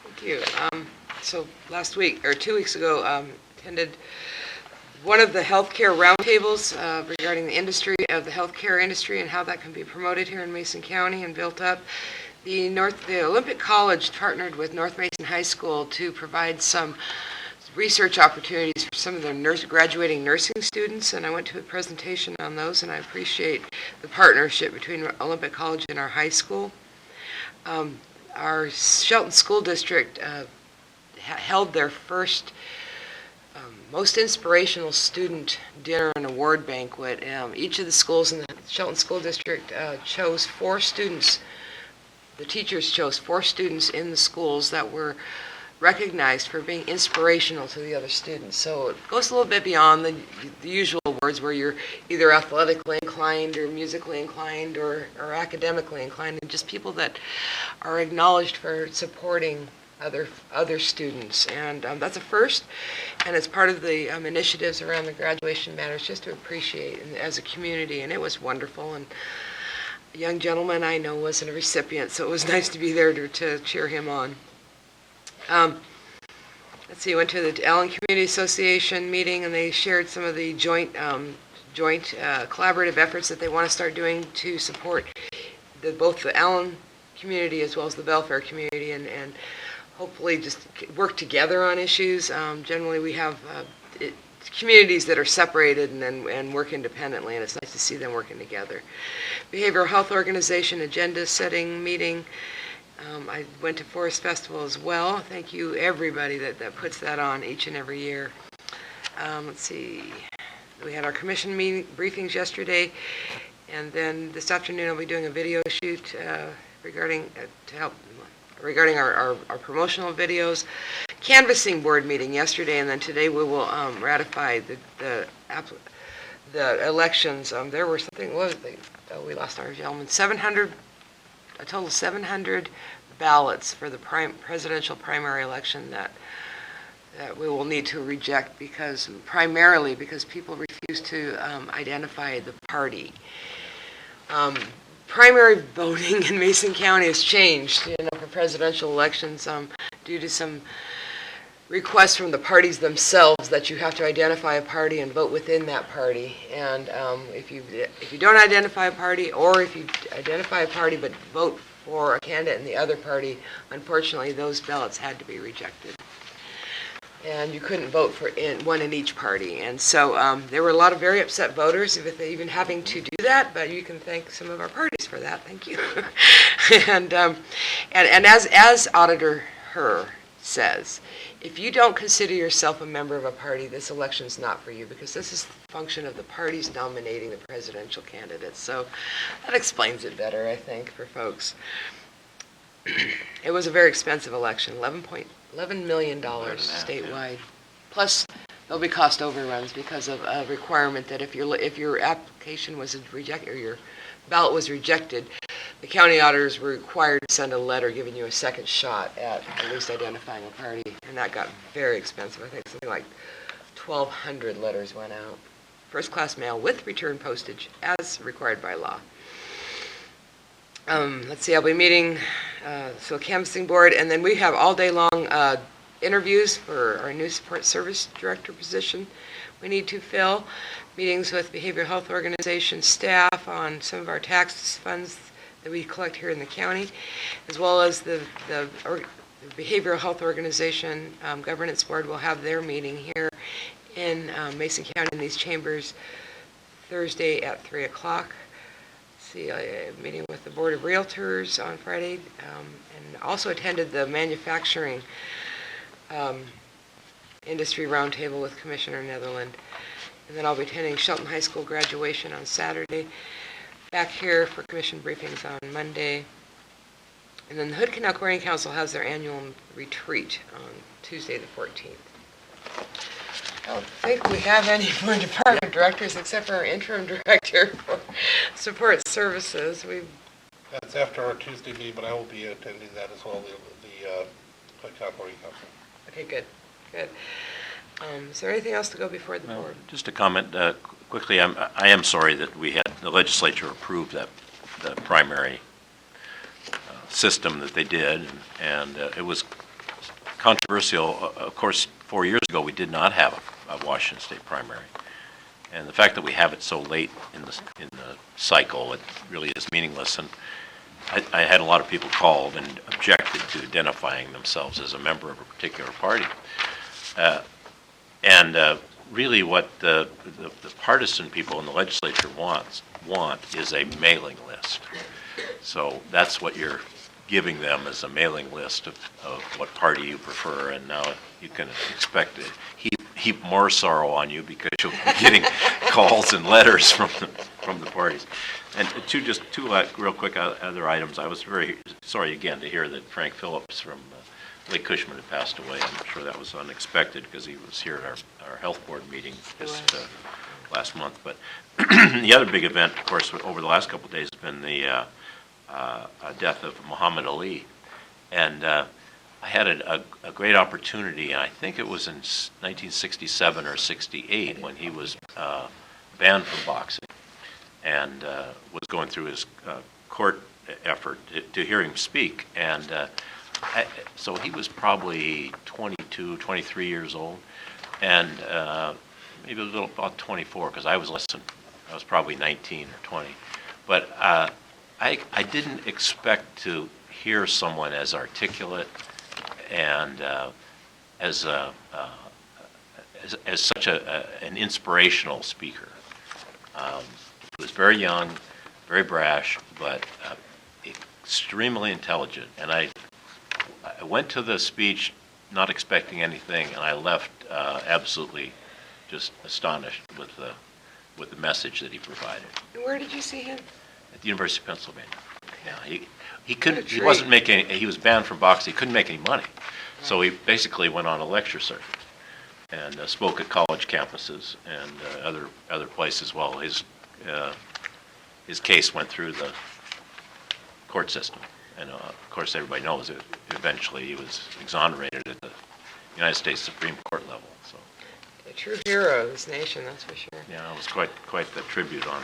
Speaker 1: Thank you. So last week, or 2 weeks ago, attended one of the healthcare roundtables regarding the industry of the healthcare industry and how that can be promoted here in Mason County and built up. The Olympic College partnered with North Mason High School to provide some research opportunities for some of their graduating nursing students, and I went to a presentation on those, and I appreciate the partnership between Olympic College and our high school. Our Shelton School District held their first most inspirational student dinner and award banquet. Each of the schools in the Shelton School District chose 4 students. The teachers chose 4 students in the schools that were recognized for being inspirational to the other students. So it goes a little bit beyond the usual words where you're either athletically inclined or musically inclined or academically inclined, and just people that are acknowledged for supporting other students. And that's a first, and it's part of the initiatives around the Graduation Matters, just to appreciate as a community, and it was wonderful. And a young gentleman I know wasn't a recipient, so it was nice to be there to cheer him on. Let's see, went to the Allen Community Association meeting, and they shared some of the joint collaborative efforts that they want to start doing to support both the Allen community as well as the Belfair community, and hopefully just work together on issues. Generally, we have communities that are separated and work independently, and it's nice to see them working together. Behavioral Health Organization agenda setting meeting. I went to Forest Festival as well. Thank you, everybody that puts that on each and every year. Let's see. We had our commission meeting briefings yesterday, and then this afternoon I'll be doing a video shoot regarding our promotional videos. Canvassing board meeting yesterday, and then today we will ratify the elections. There were something. What was it? We lost our gentleman. A total of 700 ballots for the presidential primary election that we will need to reject primarily because people refuse to identify the party. Primary voting in Mason County has changed, for presidential elections due to some requests from the parties themselves that you have to identify a party and vote within that party. And if you don't identify a party, or if you identify a party but vote for a candidate in the other party, unfortunately, those ballots had to be rejected. And you couldn't vote for one in each party. And so there were a lot of very upset voters with even having to do that, but you can thank some of our parties for that. Thank you. and as Auditor Herr says, if you don't consider yourself a member of a party, this election's not for you, because this is the function of the parties nominating the presidential candidates. So that explains it better, I think, for folks. It was a very expensive election, $11 million statewide. Plus, there'll be cost overruns because of a requirement that if your application was rejected, or your ballot was rejected, the county auditors were required to send a letter giving you a second shot at least identifying a party, and that got very expensive. I think something like 1,200 letters went out. First-class mail with return postage, as required by law. Let's see, I'll be meeting, so a canvassing board, and then we have all day long interviews for our new support service director position we need to fill, meetings with behavioral health organization staff on some of our tax funds that we collect here in the county, as well as the behavioral health organization governance board will have their meeting here in Mason County in these chambers Thursday at 3 o'clock. See, a meeting with the Board of Realtors on Friday, and also attended the manufacturing industry roundtable with Commissioner Netherland. And then I'll be attending Shelton High School graduation on Saturday, back here for commission briefings on Monday. And then the Hood Canal Quarrying Council has their annual retreat on Tuesday the 14th. I don't think we have any more department directors except for our interim director for support services.
Speaker 2: That's after our Tuesday meeting, but I will be attending that as well, the Hood Canal Quarrying Council.
Speaker 1: Okay, good. Is there anything else to go before the board?
Speaker 3: Just a comment quickly. I am sorry that the legislature approved the primary system that they did, and it was controversial. Of course, 4 years ago we did not have a Washington State primary, and the fact that we have it so late in the cycle, it really is meaningless. And I had a lot of people called and objected to identifying themselves as a member of a particular party. Really what the partisan people in the legislature want is a mailing list. So that's what you're giving them, as a mailing list of what party you prefer, and now you can expect to heap more sorrow on you because you'll be getting calls and letters from the parties. And two real quick other items. I was very sorry again to hear that Frank Phillips from Lake Cushman had passed away. I'm sure that was unexpected because he was here at our health board meeting just last month. But the other big event, of course, over the last couple of days has been the death of Muhammad Ali. And I had a great opportunity, and I think it was in 1967 or 68 when he was banned from boxing and was going through his court effort to hear him speak. And so he was probably 22, 23 years old, and maybe a little about 24, because I was probably 19 or 20. But I didn't expect to hear someone as articulate and as such an inspirational speaker. He was very young, very brash, but extremely intelligent. And I went to the speech not expecting anything, and I left absolutely just astonished with the message that he provided.
Speaker 1: And where did you see him?
Speaker 3: At the University of Pennsylvania. Yeah, he couldn't. He wasn't making. He was banned from boxing. He couldn't make any money, so he basically went on a lecture circuit and spoke at college campuses and other places. While his case went through the court system, And of course, everybody knows that eventually he was exonerated at the United States Supreme Court level. So,
Speaker 1: A true hero of this nation, that's for sure.
Speaker 3: yeah, it was quite the tribute on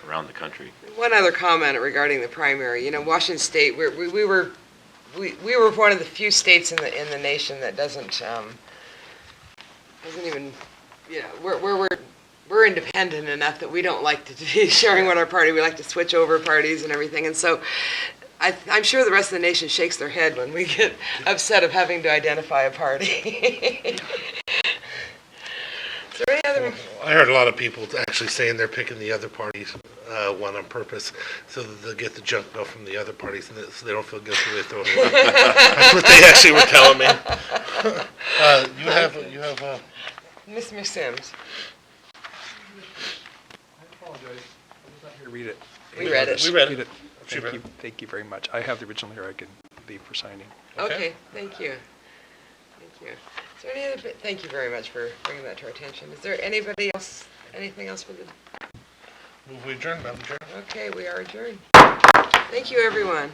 Speaker 3: around the country.
Speaker 1: One other comment regarding the primary. You know, Washington State, we were one of the few states in the nation that doesn't even, you know, we're independent enough that we don't like to be sharing with our party. We like to switch over parties and everything. And so I'm sure the rest of the nation shakes their head when we get upset of having to identify a party. Is there any other?
Speaker 2: I heard a lot of people actually saying they're picking the other party's one on purpose so that they'll get the junk mail from the other parties and so they don't feel guilty they throw it away. That's what they actually were telling me. You have
Speaker 1: Ms. McSims.
Speaker 15: I apologize. I was not here to read it.
Speaker 1: We read it.
Speaker 2: We read it.
Speaker 15: Thank you very much. I have the original here. I can leave for signing.
Speaker 1: Okay, thank you. Thank you. Is there any other, thank you very much for bringing that to our attention. Is there anybody else, anything else for the,
Speaker 2: move we adjourn, Madam Chair.
Speaker 1: okay, we are adjourned. Thank you, everyone.